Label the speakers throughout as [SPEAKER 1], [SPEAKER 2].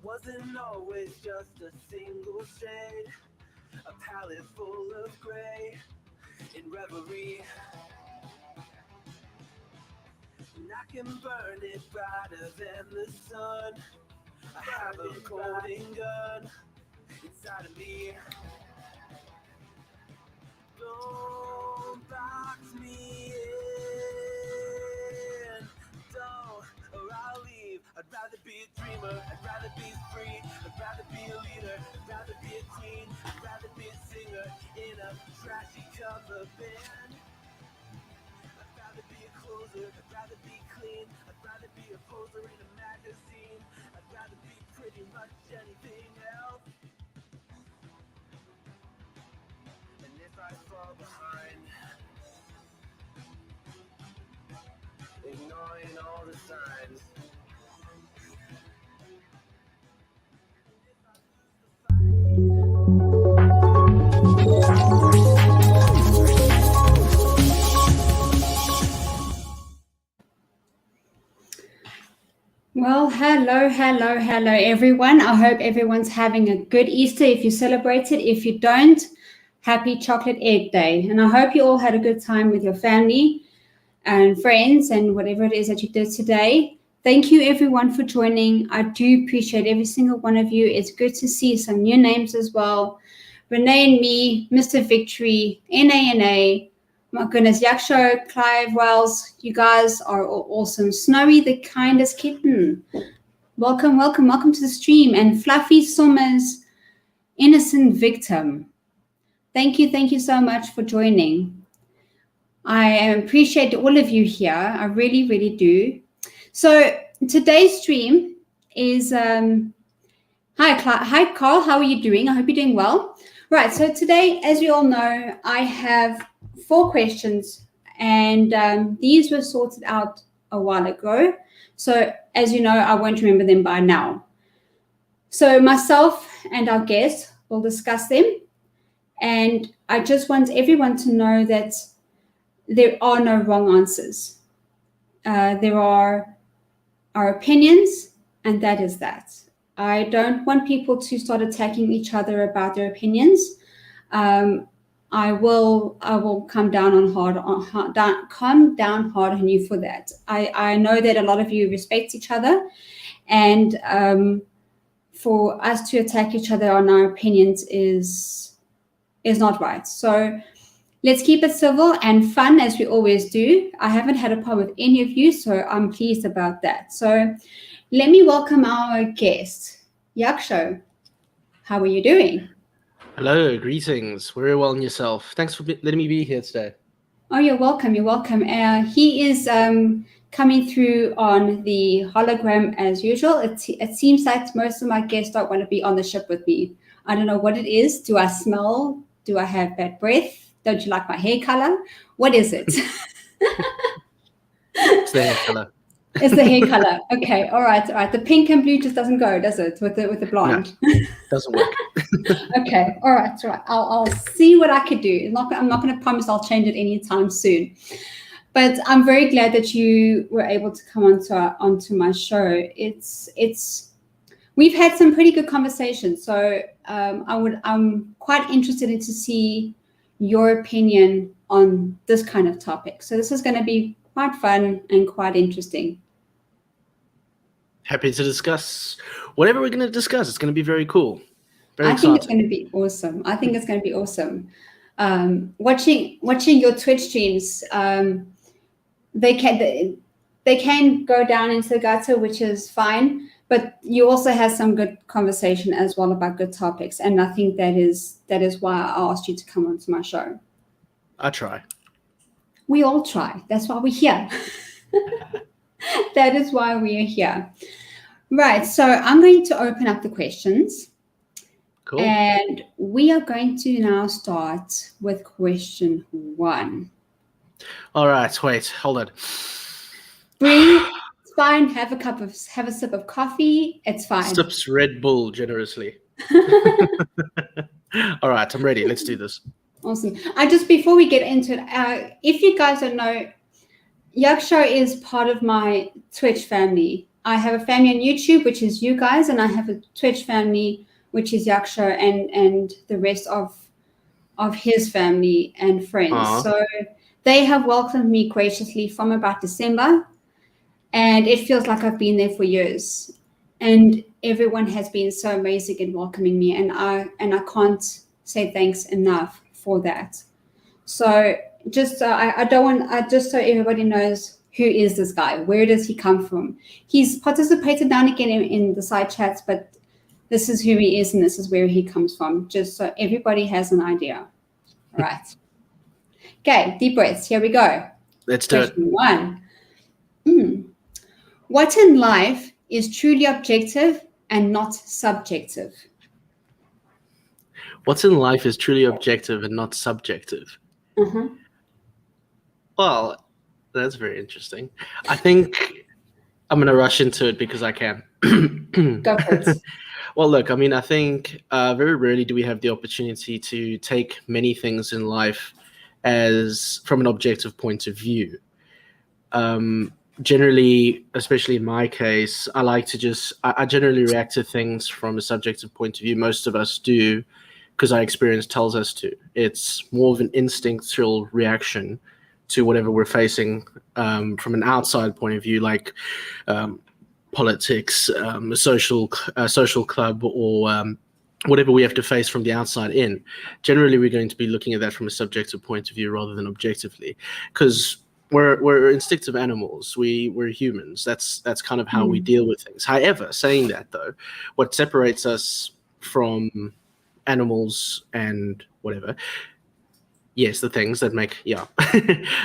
[SPEAKER 1] wasn't always just a single shade, a palette full of gray in reverie. And I can burn it brighter than the sun. I have a golden gun inside of me. Don't box me in, don't, or I'll leave. I'd rather be a dreamer, I'd rather be free, I'd rather be a leader, I'd rather be a queen, I'd rather be a singer in a trashy cover band. I'd rather be a closer, I'd rather be clean, I'd rather be a poser in a magazine, I'd rather be pretty much anything else. And if I fall behind, ignoring all the signs.
[SPEAKER 2] Well, hello everyone. I hope everyone's having a good Easter if you celebrate it. If you don't, happy Chocolate Egg Day. And I hope you all had a good time with your family and friends and whatever it is that you did today. Thank you everyone for joining. I do appreciate every single one of you. It's good to see some new names as well. Renee and me, Mr. Victory, NA. My goodness, Hyacsho, Clive, Wells, you guys are all awesome. Snowy, the kindest kitten. Welcome to the stream. And Fluffy Summers, innocent victim. Thank you so much for joining. I appreciate all of you here. I really do. So today's stream is, hi Carl, how are you doing? I hope you're doing well. Right, so today, as you all know, I have 4 questions, and these were sorted out a while ago. So as you know, I won't remember them by now. So myself and our guest will discuss them, and I just want everyone to know that there are no wrong answers. There are our opinions, and that is that. I don't want people to start attacking each other about their opinions. I will come down hard on you for that. I know that a lot of you respect each other, and for us to attack each other on our opinions is not right. So let's keep it civil and fun as we always do. I haven't had a problem with any of you, so I'm pleased about that. So let me welcome our guest, Hyacsho. How are you doing?
[SPEAKER 3] Hello, greetings. Very well, and yourself? Thanks for letting me be here today.
[SPEAKER 2] Oh, you're welcome. He is coming through on the hologram as usual. It seems like most of my guests don't want to be on the ship with me. I don't know what it is. Do I smell? Do I have bad breath? Don't you like my hair color? What is it?
[SPEAKER 3] It's the hair color.
[SPEAKER 2] It's the hair color. Okay, all right. The pink and blue just doesn't go, does it? With the blonde?
[SPEAKER 3] No, doesn't work.
[SPEAKER 2] Okay, all right. I'll see what I could do. I'm not going to promise I'll change it anytime soon. But I'm very glad that you were able to come onto my show. We've had some pretty good conversations, so I'm quite interested to see your opinion on this kind of topic. So this is going to be quite fun and quite interesting.
[SPEAKER 3] Happy to discuss whatever we're going to discuss. It's going to be very cool. Very exciting.
[SPEAKER 2] I think it's going to be awesome. Watching your Twitch streams, they can go down into the gutter, which is fine. But you also have some good conversation as well about good topics, and I think that is why I asked you to come onto my show.
[SPEAKER 3] I try.
[SPEAKER 2] We all try. That's why we're here. That is why we are here. Right. So I'm going to open up the questions.
[SPEAKER 3] Cool.
[SPEAKER 2] And we are going to now start with question 1.
[SPEAKER 3] All right. Wait. Hold on.
[SPEAKER 2] Breathe. It's fine. Have a sip of coffee. It's fine.
[SPEAKER 3] Sips Red Bull generously. All right. I'm ready. Let's do this.
[SPEAKER 2] Awesome. Before we get into it, if you guys don't know, Hyacsho is part of my Twitch family. I have a family on YouTube, which is you guys, and I have a Twitch family, which is Hyacsho and the rest of his family and friends. So they have welcomed me graciously from about December, and it feels like I've been there for years. And everyone has been so amazing in welcoming me, and I can't say thanks enough for that. So just so everybody knows, who is this guy? Where does he come from? He's participated now and again in the side chats, but this is who he is and this is where he comes from, just so everybody has an idea. All right. Okay, deep breaths. Here we go.
[SPEAKER 3] Let's do it.
[SPEAKER 2] Question 1. What in life is truly objective and not subjective?
[SPEAKER 3] What's in life is truly objective and not subjective?
[SPEAKER 2] Uh-huh.
[SPEAKER 3] Well, that's very interesting. I think I'm going to rush into it because I can.
[SPEAKER 2] Go for it.
[SPEAKER 3] Well, look, I mean, I think very rarely do we have the opportunity to take many things in life as from an objective point of view. Generally, especially in my case, I like to I generally react to things from a subjective point of view. Most of us do because our experience tells us to. It's more of an instinctual reaction to whatever we're facing from an outside point of view, like politics, a social club, or whatever we have to face from the outside in. Generally, we're going to be looking at that from a subjective point of view rather than objectively, because we're instinctive animals. We're humans. That's kind of how we deal with things. However, saying that though, what separates us from animals and whatever, yes, the things that make,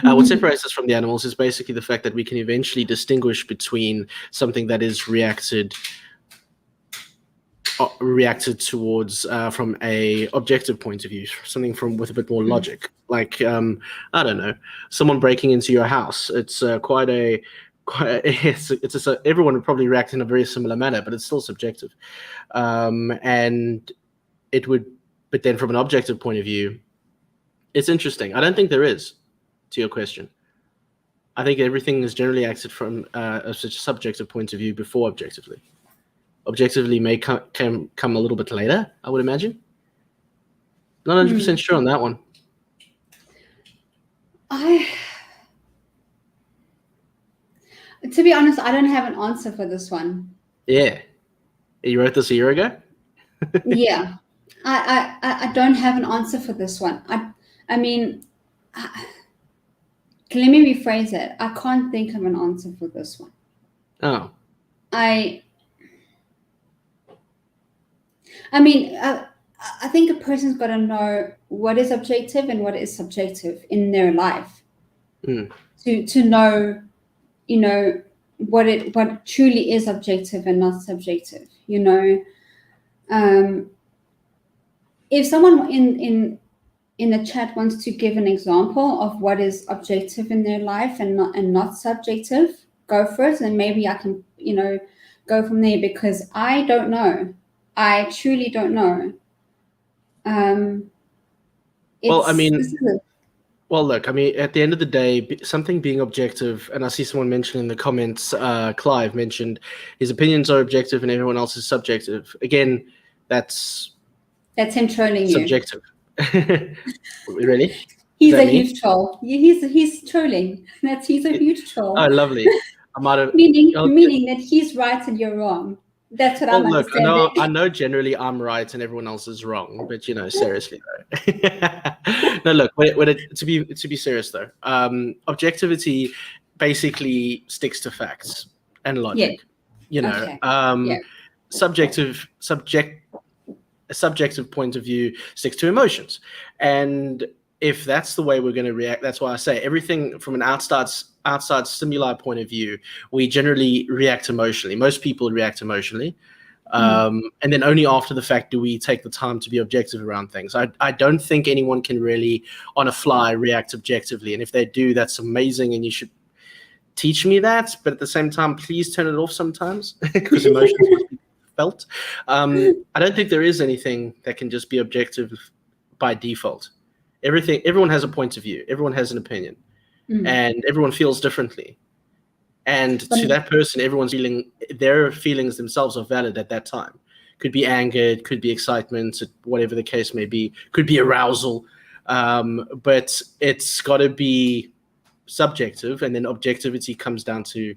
[SPEAKER 3] what separates us from the animals is basically the fact that we can eventually distinguish between something that is reacted towards from a objective point of view, something with a bit more logic. Like I don't know, someone breaking into your house. It's everyone would probably react in a very similar manner, but it's still subjective. And it would, but then from an objective point of view, it's interesting. I don't think there is, to your question. I think everything is generally acted from a subjective point of view before objectively. Objectively may come a little bit later, I would imagine. Not 100% sure on that one.
[SPEAKER 2] To be honest, I don't have an answer for this one.
[SPEAKER 3] Yeah. You wrote this a year ago?
[SPEAKER 2] Yeah. I don't have an answer for this one. I mean, let me rephrase it. I can't think of an answer for this one.
[SPEAKER 3] Oh.
[SPEAKER 2] I mean, I think a person's got to know what is objective and what is subjective in their life to know, what truly is objective and not subjective. If someone in the chat wants to give an example of what is objective in their life and not subjective, go for it, and maybe I can go from there, because I don't know. I truly don't know.
[SPEAKER 3] Well, look, I mean, at the end of the day, something being objective, and I see someone mentioning in the comments, Clive mentioned his opinions are objective and everyone else is subjective. Again, that's
[SPEAKER 2] him trolling
[SPEAKER 3] subjective. Really?
[SPEAKER 2] He's a huge troll. He's trolling. He's a huge troll.
[SPEAKER 3] Oh, lovely. I might have
[SPEAKER 2] meaning that he's right and you're wrong. That's what I'm understanding.
[SPEAKER 3] Look, I know generally I'm right and everyone else is wrong, but seriously though. No, look, to be serious though, objectivity basically sticks to facts and logic. A subjective point of view sticks to emotions, and if that's the way we're going to react, that's why I say everything from an outside stimuli point of view, we generally react emotionally. Most people react emotionally. And then only after the fact do we take the time to be objective around things. I don't think anyone can really, on a fly, react objectively. And if they do, that's amazing, and you should teach me that. But at the same time, please turn it off sometimes, because emotions must be felt. I don't think there is anything that can just be objective by default. Everyone has a point of view. Everyone has an opinion. And everyone feels differently. And to that person, their feelings themselves are valid at that time. Could be anger, it could be excitement, whatever the case may be. Could be arousal, but it's got to be subjective, and then objectivity comes down to,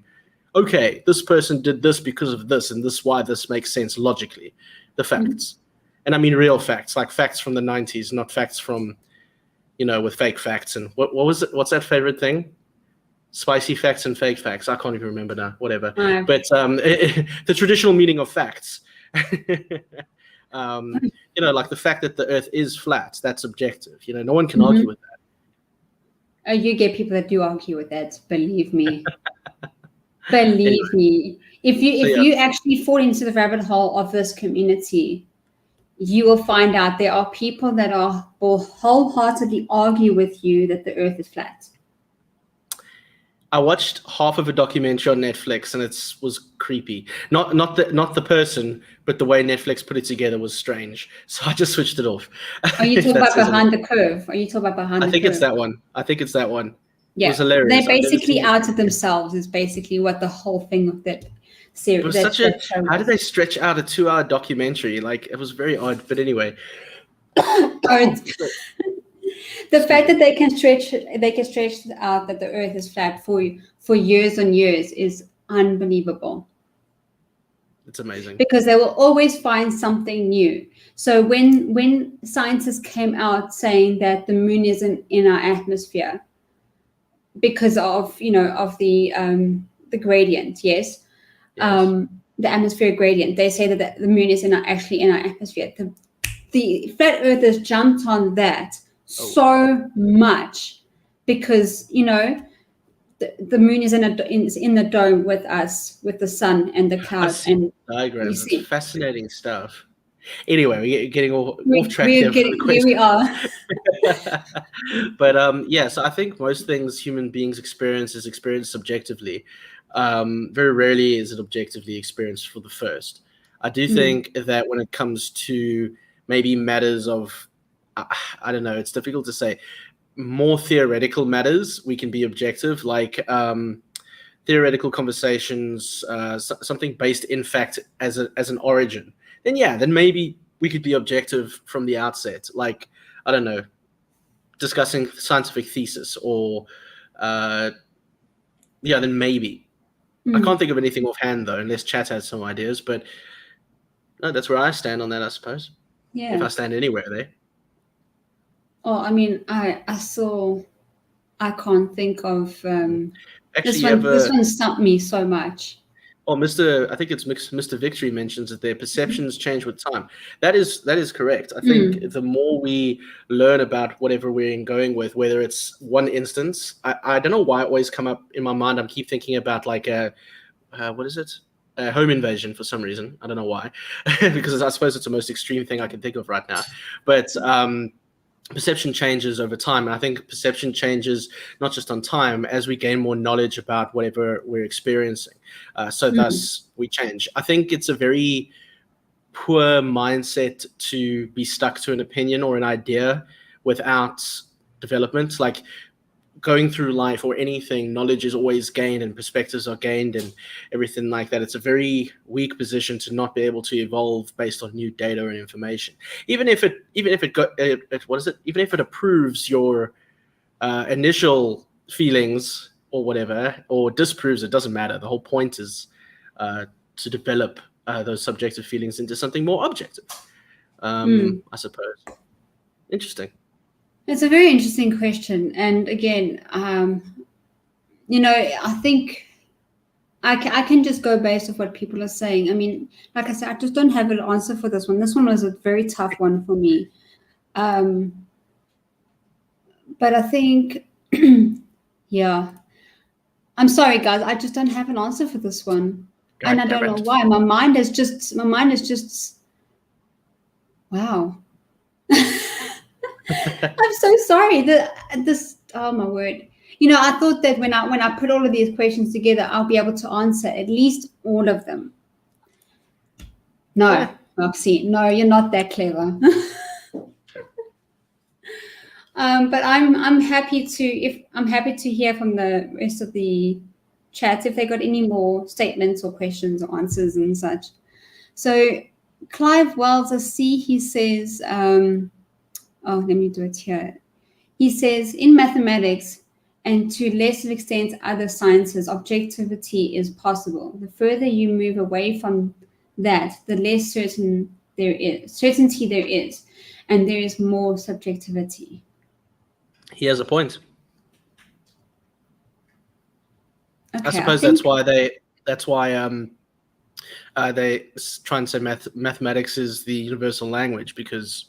[SPEAKER 3] okay, this person did this because of this, and this why this makes sense logically. The facts, and I mean real facts, like facts from the 90s, not facts from, with fake facts. And what was it? What's that favorite thing? Spicy facts and fake facts. I can't even remember now. Whatever. But the traditional meaning of facts. Like the fact that the Earth is flat. That's objective. No one can argue with that.
[SPEAKER 2] Oh, you get people that do argue with that. Believe me. Believe me. If you actually fall into the rabbit hole of this community, you will find out there are people that will wholeheartedly argue with you that the Earth is flat.
[SPEAKER 3] I watched half of a documentary on Netflix, and it was creepy. Not the person, but the way Netflix put it together was strange. So I just switched it off.
[SPEAKER 2] Are you talking about Behind the Curve?
[SPEAKER 3] I think it's that one. Yeah, it was hilarious.
[SPEAKER 2] They basically outed themselves. Is basically what the whole thing of that series.
[SPEAKER 3] How did they stretch out a 2-hour documentary? Like, it was very odd. But anyway.
[SPEAKER 2] The fact that they can stretch out that the Earth is flat for years and years is unbelievable.
[SPEAKER 3] It's amazing.
[SPEAKER 2] Because they will always find something new. So when scientists came out saying that the moon isn't in our atmosphere because of the gradient, yes. The atmospheric gradient, they say that the moon is actually in our atmosphere. The flat earthers jumped on that so much because the moon is in the dome with us, with the sun and the clouds and
[SPEAKER 3] diagrams. It's fascinating stuff. Anyway, we're getting off track
[SPEAKER 2] here we are.
[SPEAKER 3] But so I think most things human beings experience is experienced subjectively. Very rarely is it objectively experienced for the first. I do think that when it comes to maybe matters of, I don't know, it's difficult to say, more theoretical matters, we can be objective, like theoretical conversations, something based in fact as an origin. Then maybe we could be objective from the outset, like, I don't know, discussing scientific thesis or, then maybe. I can't think of anything offhand, though, unless Chat has some ideas, but no, that's where I stand on that, I suppose. Yeah. If I stand anywhere there.
[SPEAKER 2] Oh, I mean, I can't think of,
[SPEAKER 3] actually,
[SPEAKER 2] this one stumped me so much.
[SPEAKER 3] Oh, I think it's Mr. Victory mentions that their perceptions change with time. That is correct. I think the more we learn about whatever we're going with, whether it's one instance, I don't know why it always come up in my mind. I keep thinking about like a home invasion for some reason. I don't know why, because I suppose it's the most extreme thing I can think of right now. But perception changes over time. And I think perception changes not just on time as we gain more knowledge about whatever we're experiencing. So thus we change. I think it's a very poor mindset to be stuck to an opinion or an idea without development. Like going through life or anything, knowledge is always gained and perspectives are gained and everything like that. It's a very weak position to not be able to evolve based on new data and information. Even if it approves your initial feelings or whatever, or disproves it, doesn't matter. The whole point is to develop those subjective feelings into something more objective, I suppose. Interesting.
[SPEAKER 2] It's a very interesting question. And again, I think I can just go based off what people are saying. I mean, like I said, I just don't have an answer for this one. This one was a very tough one for me. But I think, I'm sorry, guys. I just don't have an answer for this one. And I don't know why. My mind is just, wow. I'm so sorry oh my word. I thought that when I put all of these questions together, I'll be able to answer at least all of them. No, Roxy, no, you're not that clever. But I'm happy to hear from the rest of the chat if they got any more statements or questions or answers and such. So Clive Wells, I see he says, let me do it here. He says, in mathematics and to lesser extent other sciences, objectivity is possible. The further you move away from that, the less certainty there is, and there is more subjectivity.
[SPEAKER 3] He has a point.
[SPEAKER 2] Okay,
[SPEAKER 3] I suppose that's why they try and say mathematics is the universal language because,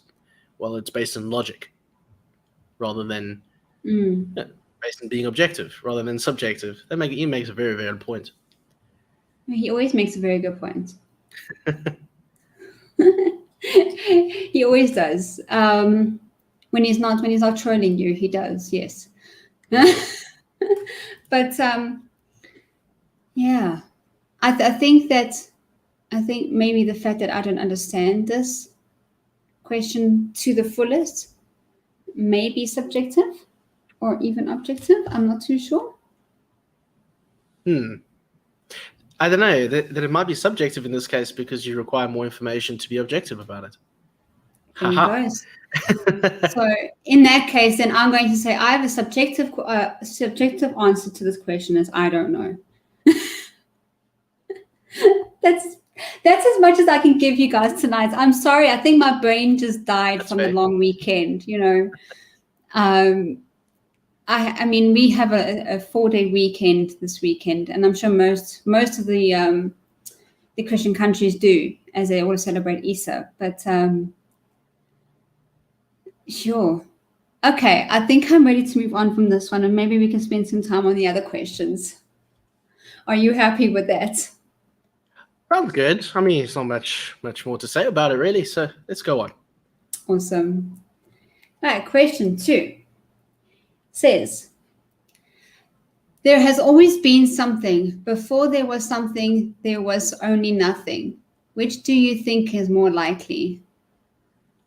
[SPEAKER 3] well, it's based on logic rather than based on being objective rather than subjective. He makes a very valid point.
[SPEAKER 2] He always makes a very good point. He always does. When he's not trolling you, he does. Yes. But yeah, I think maybe the fact that I don't understand this question to the fullest may be subjective or even objective. I'm not too sure.
[SPEAKER 3] I don't know. That it might be subjective in this case because you require more information to be objective about it.
[SPEAKER 2] There he goes. So in that case, then I'm going to say I have a subjective answer to this question as I don't know. That's as much as I can give you guys tonight. I'm sorry. I think my brain just died from the long weekend. I mean, we have a 4-day weekend this weekend, and I'm sure most of the Christian countries do, as they all celebrate Easter. But sure. Okay, I think I'm ready to move on from this one, and maybe we can spend some time on the other questions. Are you happy with that?
[SPEAKER 3] Sounds good. I mean, there's not much more to say about it, really. So let's go on.
[SPEAKER 2] Awesome. All right, question 2 says, there has always been something. Before there was something, there was only nothing. Which do you think is more likely?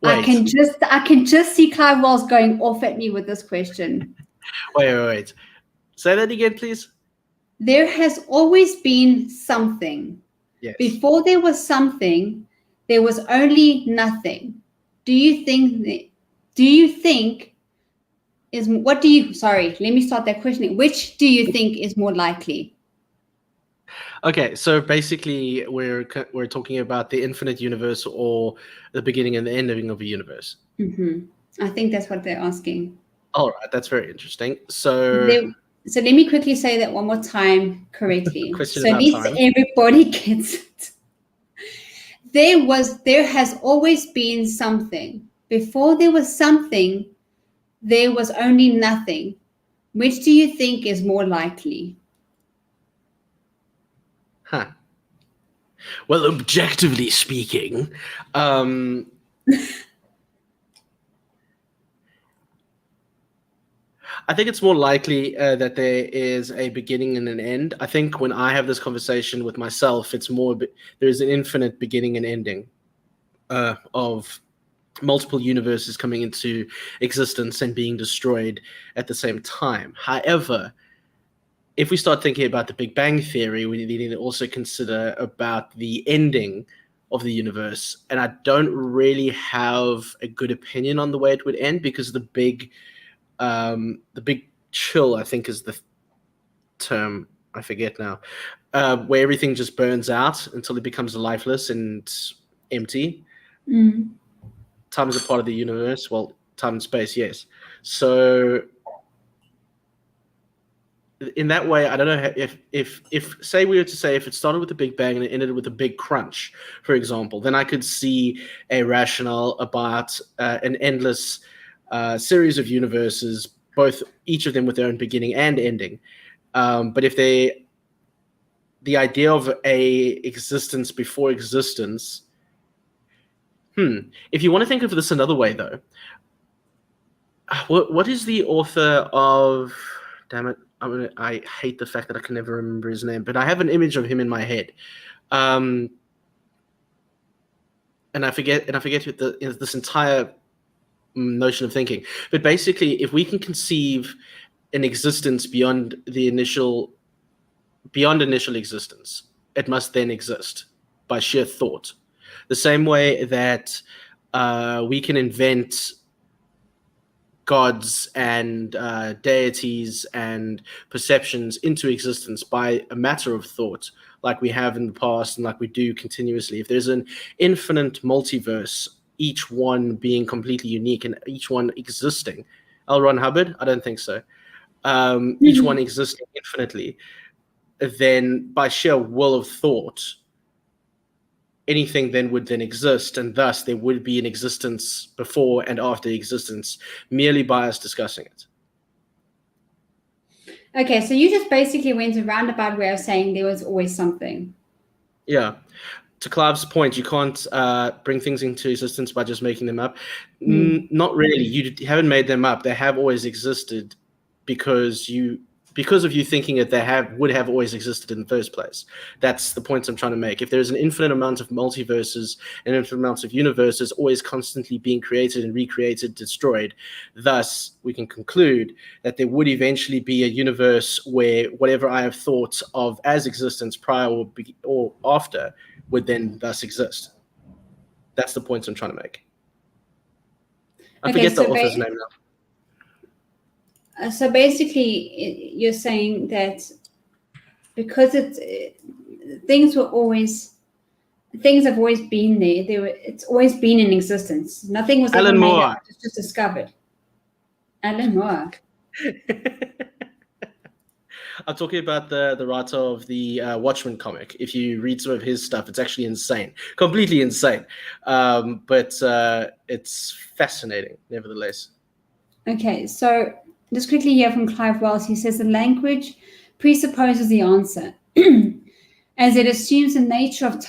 [SPEAKER 3] Wait.
[SPEAKER 2] I can just see Clive Wells going off at me with this question.
[SPEAKER 3] Wait. Say that again, please.
[SPEAKER 2] There has always been something.
[SPEAKER 3] Yes.
[SPEAKER 2] Before there was something, there was only nothing. Sorry, let me start that questioning. Which do you think is more likely?
[SPEAKER 3] Okay, so basically we're talking about the infinite universe or the beginning and the ending of a universe.
[SPEAKER 2] Mm-hmm. I think that's what they're asking.
[SPEAKER 3] All right, that's very interesting. So
[SPEAKER 2] let me quickly say that one more time correctly.
[SPEAKER 3] Question
[SPEAKER 2] so at least
[SPEAKER 3] time.
[SPEAKER 2] Everybody gets it. There has always been something. Before there was something, there was only nothing. Which do you think is more likely?
[SPEAKER 3] Well, objectively speaking, I think it's more likely that there is a beginning and an end. I think when I have this conversation with myself, it's more there is an infinite beginning and ending of multiple universes coming into existence and being destroyed at the same time. However, if we start thinking about the Big Bang Theory, we need to also consider about the ending of the universe. And I don't really have a good opinion on the way it would end because the big chill, I think is the term, I forget now, where everything just burns out until it becomes lifeless and empty. Time is a part of the universe. Well, time and space, yes. So in that way, I don't know if say we were to say if it started with a Big Bang and it ended with a big crunch, for example, then I could see a rationale about an endless series of universes, each of them with their own beginning and ending. But if the idea of a existence before existence, if you want to think of this another way, though, what is the author of? Damn it! I hate the fact that I can never remember his name, but I have an image of him in my head, and I forget this entire notion of thinking. But basically, if we can conceive an existence beyond the initial beyond initial existence. It must then exist by sheer thought. The same way that we can invent gods and deities and perceptions into existence by a matter of thought, like we have in the past and like we do continuously. If there's an infinite multiverse, each one being completely unique and each one existing, L. Ron Hubbard? I don't think so. Each one existing infinitely, then by sheer will of thought, anything then would then exist, and thus there would be an existence before and after existence, merely by us discussing it.
[SPEAKER 2] Okay, so you just basically went a roundabout way of saying there was always something.
[SPEAKER 3] Yeah. To Clive's point, you can't bring things into existence by just making them up. Not really. You haven't made them up. They have always existed because of you thinking that they would have always existed in the first place. That's the point I'm trying to make. If there's an infinite amount of multiverses and infinite amounts of universes always constantly being created and recreated, destroyed, thus we can conclude that there would eventually be a universe where whatever I have thought of as existence prior or after would then thus exist. That's the point I'm trying to make. I forget the author's name now.
[SPEAKER 2] So basically, you're saying that because things have always been there. It's always been in existence. Nothing was ever made up. It's just discovered. Alan Moore.
[SPEAKER 3] I'm talking about the writer of the Watchmen comic. If you read some of his stuff, it's actually insane, completely insane. But it's fascinating, nevertheless.
[SPEAKER 2] Okay, so just quickly here from Clive Wells, he says the language presupposes the answer, as it assumes the nature of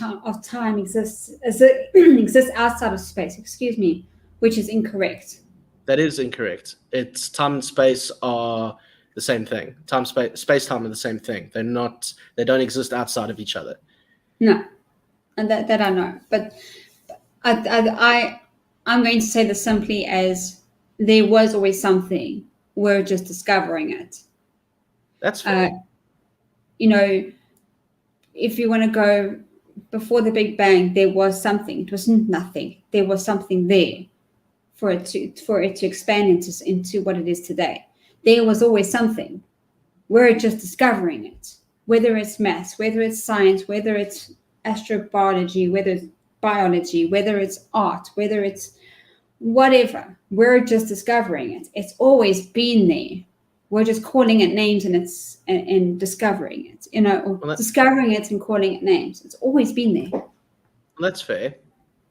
[SPEAKER 2] time exists outside of space. Excuse me, which is incorrect.
[SPEAKER 3] That is incorrect. It's time and space are the same thing. Space-time are the same thing. They're not. They don't exist outside of each other.
[SPEAKER 2] No, and that I know. But I'm going to say this simply as there was always something. We're just discovering it.
[SPEAKER 3] That's fair.
[SPEAKER 2] If you want to go before the Big Bang, there was something. It wasn't nothing. There was something there for it to expand into what it is today. There was always something. We're just discovering it. Whether it's maths, whether it's science, whether it's astrobiology, whether it's biology, whether it's art, whether it's whatever, we're just discovering it. It's always been there. We're just calling it names and discovering it. Discovering it and calling it names. It's always been there.
[SPEAKER 3] That's fair.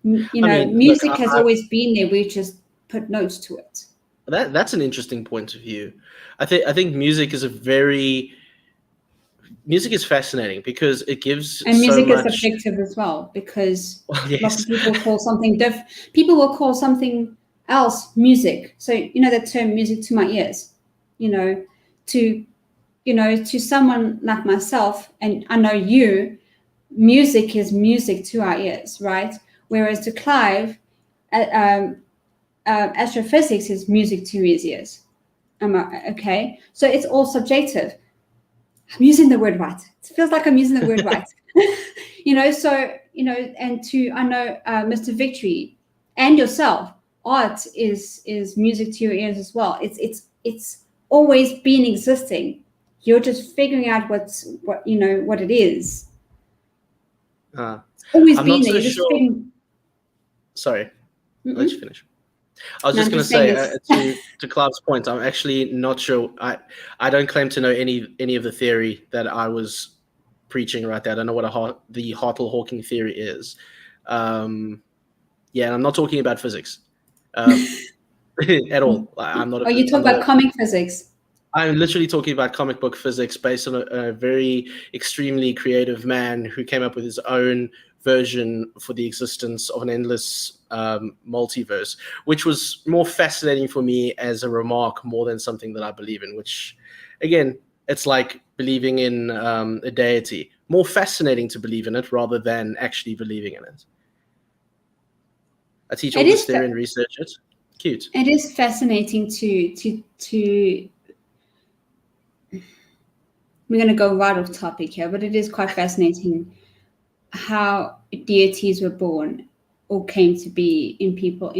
[SPEAKER 2] Music has always been there. We just put notes to it.
[SPEAKER 3] That's an interesting point of view. I think music is fascinating because it gives
[SPEAKER 2] music
[SPEAKER 3] so
[SPEAKER 2] is
[SPEAKER 3] much...
[SPEAKER 2] subjective as well, because lots of people call something people will call something else music. So that term music to my ears, to someone like myself, and I know you, music is music to our ears, right? Whereas to Clive, astrophysics is music to his ears. Okay, so it's all subjective. I'm using the word right. It feels like I'm using the word right. And I know Mr. Victory and yourself, art is music to your ears as well. It's always been existing. You're just figuring out what it is. It's always been there.
[SPEAKER 3] Sure. Sorry, I'll let you finish. I was just going to say, to Clive's point, I'm actually not sure. I don't claim to know any of the theory that I was preaching right there. I don't know what the Hartle-Hawking theory is. And I'm not talking about physics at all. I'm not.
[SPEAKER 2] You talk about comic physics?
[SPEAKER 3] I'm literally talking about comic book physics based on a very extremely creative man who came up with his own version for the existence of an endless multiverse, which was more fascinating for me as a remark more than something that I believe in, which, again, it's like believing in a deity. More fascinating to believe in it rather than actually believing in it. I teach all this theory and research it. Cute.
[SPEAKER 2] It is fascinating to we're going to go right off topic here, but it is quite fascinating how deities were born or came to be in people.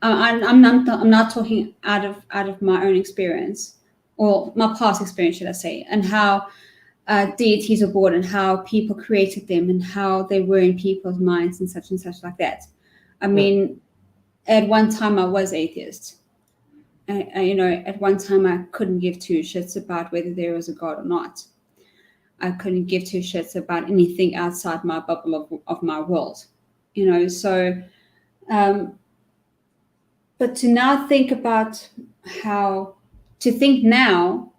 [SPEAKER 2] I'm not talking out of my own experience or my past experience, should I say, and how deities are born and how people created them and how they were in people's minds and such like that. I mean, at one time I was atheist. At one time I couldn't give two shits about whether there was a God or not. I couldn't give two shits about anything outside my bubble of my world. So, but to now think about to think now,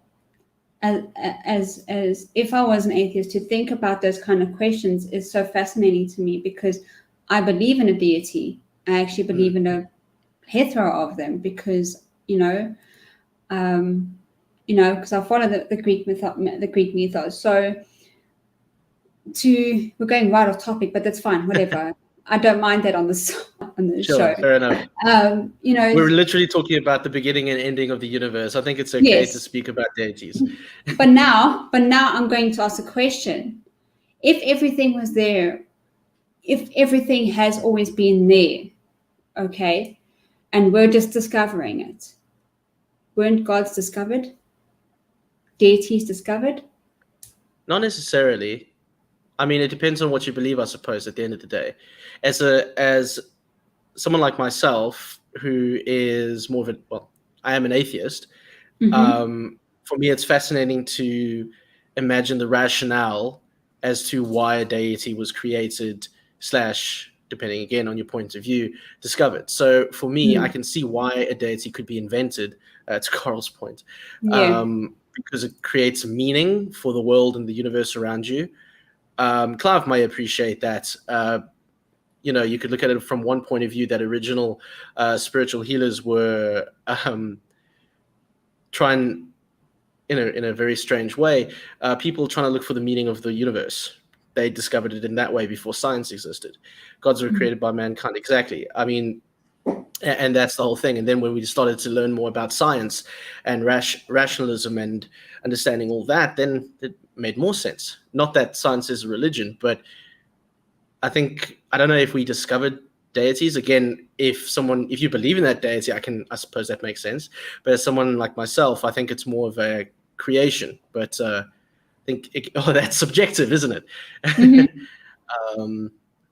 [SPEAKER 2] as if I was an atheist, to think about those kind of questions is so fascinating to me, because I believe in a deity. I actually believe in a plethora of them, because because I follow the Greek mythos. So we're going right off topic, but that's fine, whatever. I don't mind that on the show.
[SPEAKER 3] Fair enough. We're literally talking about the beginning and ending of the universe. I think it's okay to speak about deities.
[SPEAKER 2] But now I'm going to ask a question. If everything was there, if everything has always been there, okay, and we're just discovering it, weren't gods discovered? Deities discovered?
[SPEAKER 3] Not necessarily. I mean, it depends on what you believe, I suppose, at the end of the day. As someone like myself, who is more of I am an atheist. For me, it's fascinating to imagine the rationale as to why a deity was created / depending again on your point of view, discovered. So for me, I can see why a deity could be invented, to Carl's point, because it creates meaning for the world and the universe around you. Clive may appreciate that. You could look at it from one point of view, that original spiritual healers were trying, in a very strange way, people trying to look for the meaning of the universe. They discovered it in that way before science existed. Gods were created by mankind. Exactly. I mean, and that's the whole thing. And then when we started to learn more about science and rationalism and understanding all that, then it made more sense. Not that science is a religion, but I don't know if we discovered deities. Again, if you believe in that deity, I suppose that makes sense. But as someone like myself, I think it's more of a creation. But I think that's subjective, isn't it?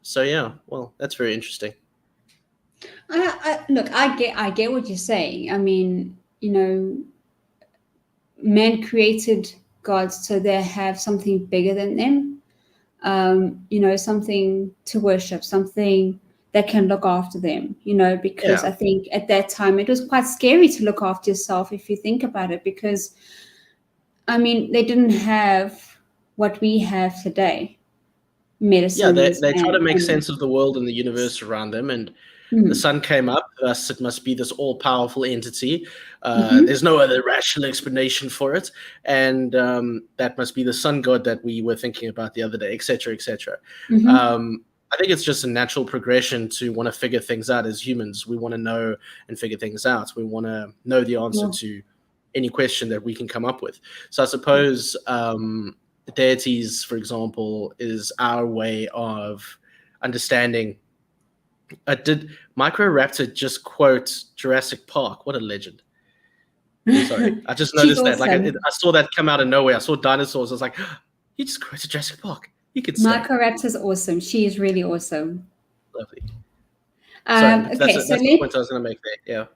[SPEAKER 3] So yeah, well, that's very interesting.
[SPEAKER 2] Look, I get what you're saying. I mean, man created gods, so they have something bigger than them. Something to worship, something that can look after them. Because I think at that time it was quite scary to look after yourself, if you think about it, because I mean, they didn't have what we have today. Medicine.
[SPEAKER 3] Yeah, they try to make sense of the world and the universe around them, and the sun came up, thus it must be this all-powerful entity. There's no other rational explanation for it, and that must be the sun god that we were thinking about the other day, etc., etc. I think it's just a natural progression to want to figure things out as humans. We want to know and figure things out. We want to know the answer to any question that we can come up with. So I suppose deities, for example, is our way of understanding. Did Microraptor just quote Jurassic Park? What a legend. I'm sorry. I just noticed that. Like I saw that come out of nowhere. I saw dinosaurs. I was like, he just quoted Jurassic Park. You could say.
[SPEAKER 2] Microraptor's awesome. She is really awesome.
[SPEAKER 3] Lovely.
[SPEAKER 2] Okay,
[SPEAKER 3] that's the point I was going to make there. Yeah.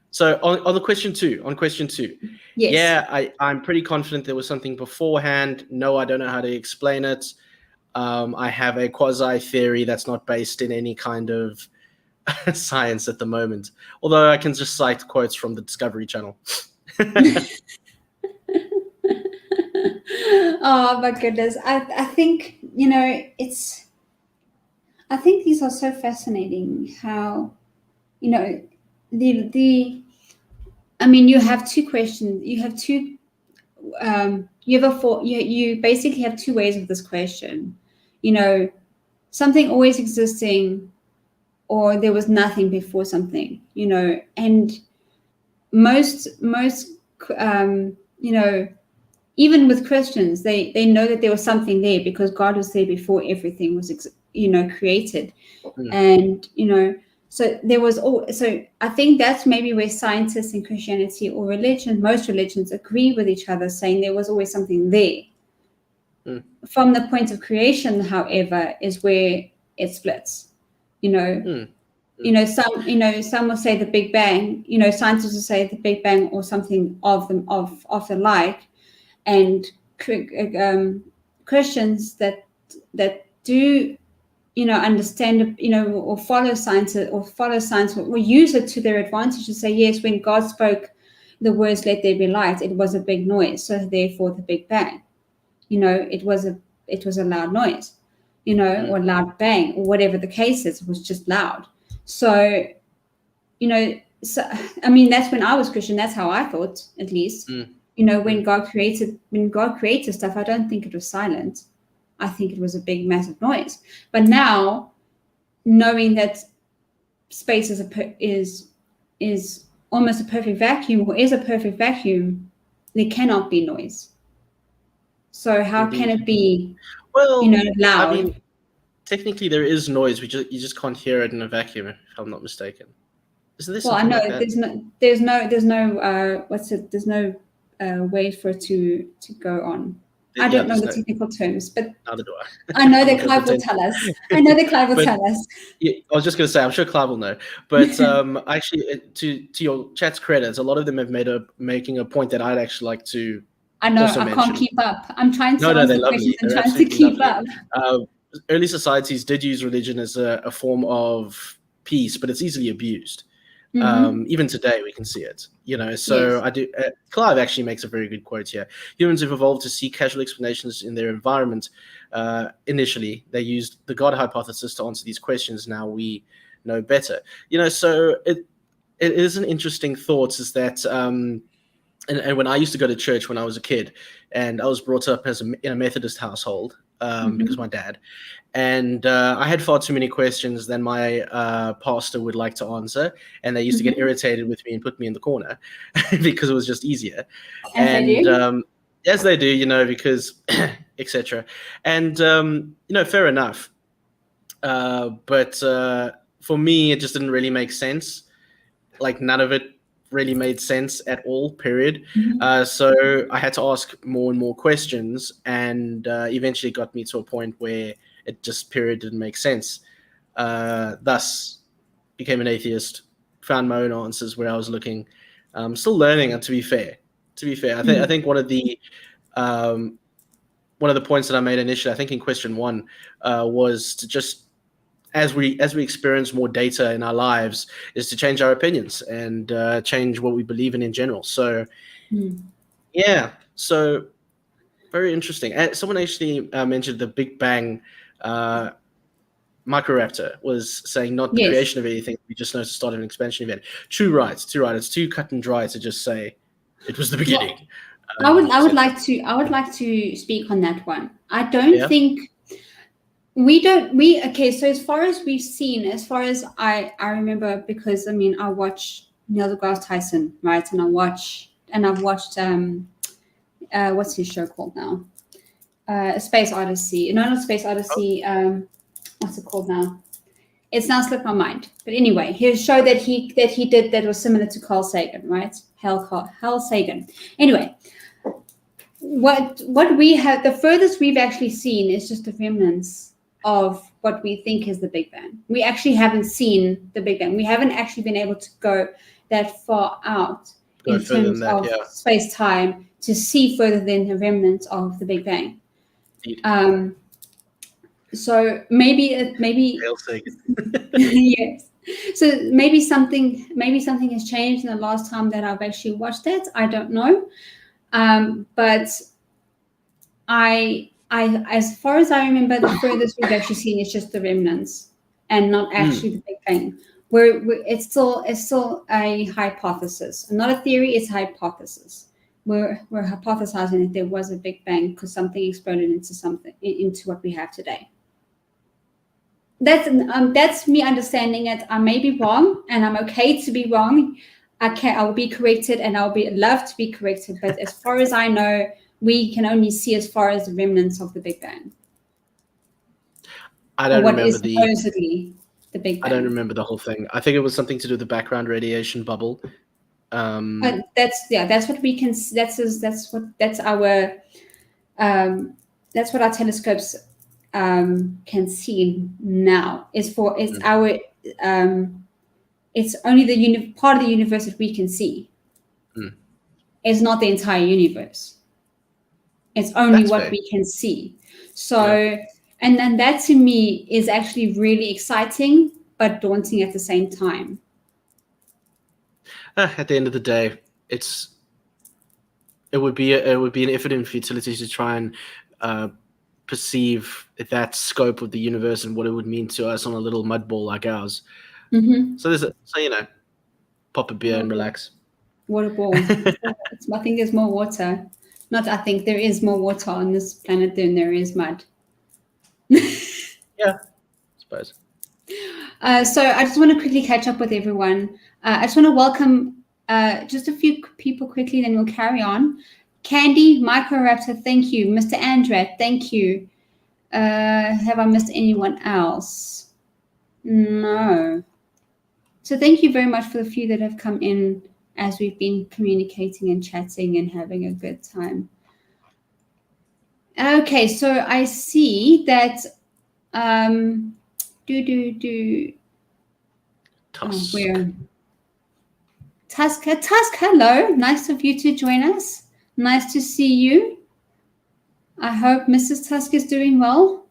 [SPEAKER 3] So on the question two,
[SPEAKER 2] yes.
[SPEAKER 3] Yeah, I'm pretty confident there was something beforehand. No, I don't know how to explain it. I have a quasi theory that's not based in any kind of science at the moment, although I can just cite quotes from the Discovery Channel.
[SPEAKER 2] Oh my goodness. I think, I think these are so fascinating how, I mean, you have two questions. You have two, you basically have two ways of this question. Something always existing, or there was nothing before something, and most, even with Christians, they know that there was something there because God was there before everything was created. And so there was so I think that's maybe where scientists in Christianity or religion, most religions, agree with each other, saying there was always something there. From the point of creation, however, is where it splits. Some will say the Big Bang. Scientists will say the Big Bang or something of the like, and Christians that do understand or follow science or use it to their advantage to say, yes, when God spoke the words "let there be light," it was a big noise, so therefore the Big Bang. It was a loud noise, or loud bang, or whatever the case is. It was just loud. So, I mean, that's when I was Christian. That's how I thought, at least. When God created stuff, I don't think it was silent. I think it was a big, massive noise. But now, knowing that space is almost a perfect vacuum, or is a perfect vacuum, there cannot be noise. So how can it be, loud?
[SPEAKER 3] I mean, technically there is noise. You just can't hear it in a vacuum, if I'm not mistaken. Isn't this? Well, I know like
[SPEAKER 2] there's no way for it to go on. I don't know the technical terms, but
[SPEAKER 3] neither do
[SPEAKER 2] I know that Clive will tell us.
[SPEAKER 3] Yeah, I was just going to say, I'm sure Clive will know. But actually, to your chat's credit, a lot of them have making a point that I'd actually like to.
[SPEAKER 2] I know, I can't keep up. I'm trying to answer questions and trying to keep up.
[SPEAKER 3] Early societies did use religion as a form of peace, but it's easily abused. Even today, we can see it. So yes. I do. Clive actually makes a very good quote here. Humans have evolved to seek casual explanations in their environment. Initially, they used the God hypothesis to answer these questions. Now we know better. So it is an interesting thought. Is that and when I used to go to church when I was a kid, and I was brought up in a Methodist household because my dad, and I had far too many questions than my pastor would like to answer, and they used to get irritated with me and put me in the corner because it was just easier. As they do, because etc. And fair enough. But for me, it just didn't really make sense. Like none of it really made sense at all, period. So I had to ask more and more questions, and eventually got me to a point where it just didn't make sense. Thus became an atheist, found my own answers where I was looking. Still learning, and to be fair, I think one of the points that I made initially, I think in question 1, was to just as we experience more data in our lives, is to change our opinions and change what we believe in general. So, yeah. So, very interesting. Someone actually mentioned the Big Bang. Microraptor was saying not the creation of anything. We just know the start of an expansion event. Too right. It's too cut and dry to just say it was the beginning.
[SPEAKER 2] I would like to speak on that one. I don't think. So as far as we've seen, as far as I remember, because I mean I watch Neil deGrasse Tyson, right? And I've watched what's his show called now? Space Odyssey. No, not Space Odyssey. What's it called now? It's now slipped my mind. But anyway, his show that he did that was similar to Carl Sagan, right? Carl Sagan. Anyway, what we have, the furthest we've actually seen is just the remnants of what we think is the Big Bang. We actually haven't seen the Big Bang. We haven't actually been able to go that far out in terms of space-time to see further than the remnants of the Big Bang. So maybe yes. So maybe something has changed in the last time that I've actually watched it. I don't know. But as far as I remember, the furthest we've actually seen is just the remnants, and not actually the Big Bang. It's still a hypothesis, not a theory. It's a hypothesis. We're hypothesizing that there was a Big Bang because something exploded into what we have today. That's me understanding it. I may be wrong, and I'm okay to be wrong. I will be corrected, and I'll be love to be corrected. But as far as I know, we can only see as far as the remnants of the Big Bang.
[SPEAKER 3] I don't
[SPEAKER 2] What
[SPEAKER 3] remember
[SPEAKER 2] is supposedly the Big Bang.
[SPEAKER 3] I don't remember the whole thing. I think it was something to do with the background radiation bubble.
[SPEAKER 2] But that's what we can. That's what our telescopes can see now. It's only the part of the universe that we can see. It's not the entire universe. It's only
[SPEAKER 3] That's
[SPEAKER 2] what
[SPEAKER 3] fair.
[SPEAKER 2] we can see. So, and then that to me is actually really exciting, but daunting at the same time.
[SPEAKER 3] At the end of the day, it would be an effort in futility to try and perceive that scope of the universe and what it would mean to us on a little mud ball like ours.
[SPEAKER 2] Mm-hmm.
[SPEAKER 3] So pop a beer and relax.
[SPEAKER 2] Water ball. I think there's more water. Not I think there is more water on this planet than there is mud.
[SPEAKER 3] Yeah, I suppose.
[SPEAKER 2] So I just want to quickly catch up with everyone. I just want to welcome just a few people quickly, then we'll carry on. Candy, Microraptor, thank you. Mr. Andret, thank you. Have I missed anyone else? No. So thank you very much for the few that have come in as we've been communicating and chatting and having a good time. Okay, so I see that
[SPEAKER 3] Tusk.
[SPEAKER 2] Tusk, hello. Nice of you to join us. Nice to see you. I hope Mrs. Tusk is doing well.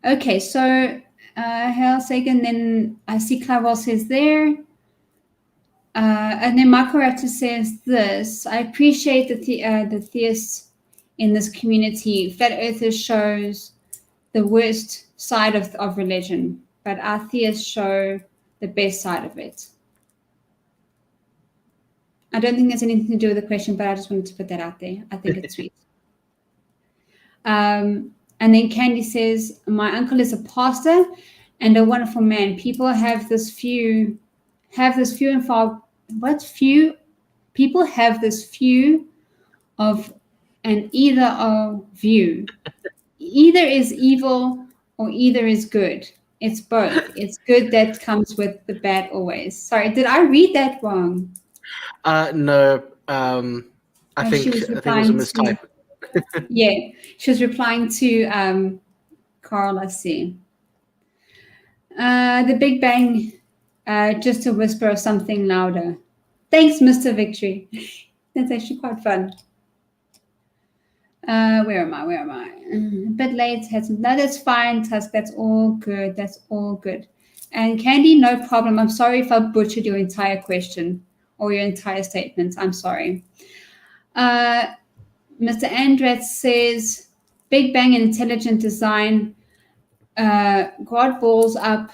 [SPEAKER 2] Okay, so Hail Sagan, then I see Clavel says there. And then Microraptor says this. I appreciate the theists in this community. Flat Earthers shows the worst side of religion, but our theists show the best side of it. I don't think there's anything to do with the question, but I just wanted to put that out there. I think it's sweet. And then Candy says, my uncle is a pastor and a wonderful man. People have this few and far. What few? People have this few of an either or view. Either is evil or either is good. It's both. It's good that comes with the bad always. Sorry, did I read that wrong?
[SPEAKER 3] No. I think it was a mistype.
[SPEAKER 2] Yeah, she was replying to Carl. Let's see. The Big Bang, just a whisper of something louder. Thanks, Mr. Victory. That's actually quite fun. Where am I? A bit late. No, that's fine, Tusk. That's all good. And Candy, no problem. I'm sorry if I butchered your entire question or your entire statement. I'm sorry. Mr. Andret says, Big Bang and intelligent design. God balls up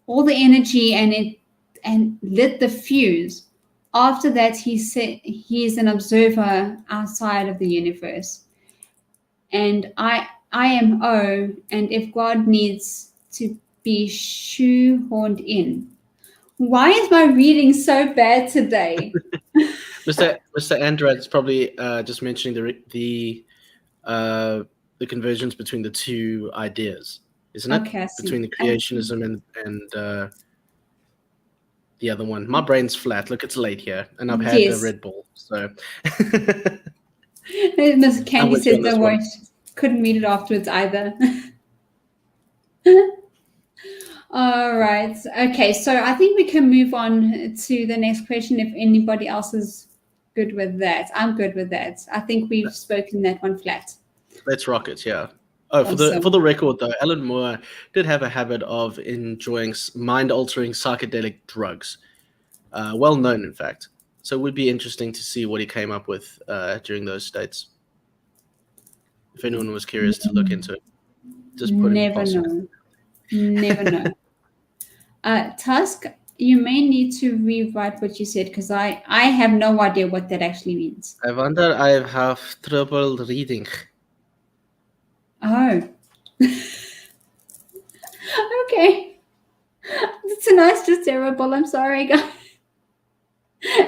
[SPEAKER 2] all the energy and lit the fuse. After that, he said he's an observer outside of the universe. And I am O, and if God needs to be shoehorned in. Why is my reading so bad today?
[SPEAKER 3] Mr. Andret is probably just mentioning the convergence between the two ideas, isn't it?
[SPEAKER 2] Okay,
[SPEAKER 3] between the creationism and the other one. My brain's flat. Look, it's late here, and I've had a Red Bull. So,
[SPEAKER 2] Miss Candy said, "Don't worry." Couldn't read it afterwards either. All right. Okay. So I think we can move on to the next question. If anybody else is good with that, I'm good with that. I think we've spoken that one flat.
[SPEAKER 3] Let's rock it. Yeah. Oh,
[SPEAKER 2] awesome.
[SPEAKER 3] for the record, though, Alan Moore did have a habit of enjoying mind-altering psychedelic drugs. Well known, in fact. So it would be interesting to see what he came up with during those states. If anyone was curious to look into it, just put
[SPEAKER 2] Never know. Tusk, you may need to rewrite what you said because I have no idea what that actually means.
[SPEAKER 3] I wonder. I have trouble reading.
[SPEAKER 2] Oh. Okay. It's a nice, just terrible. I'm sorry, guys.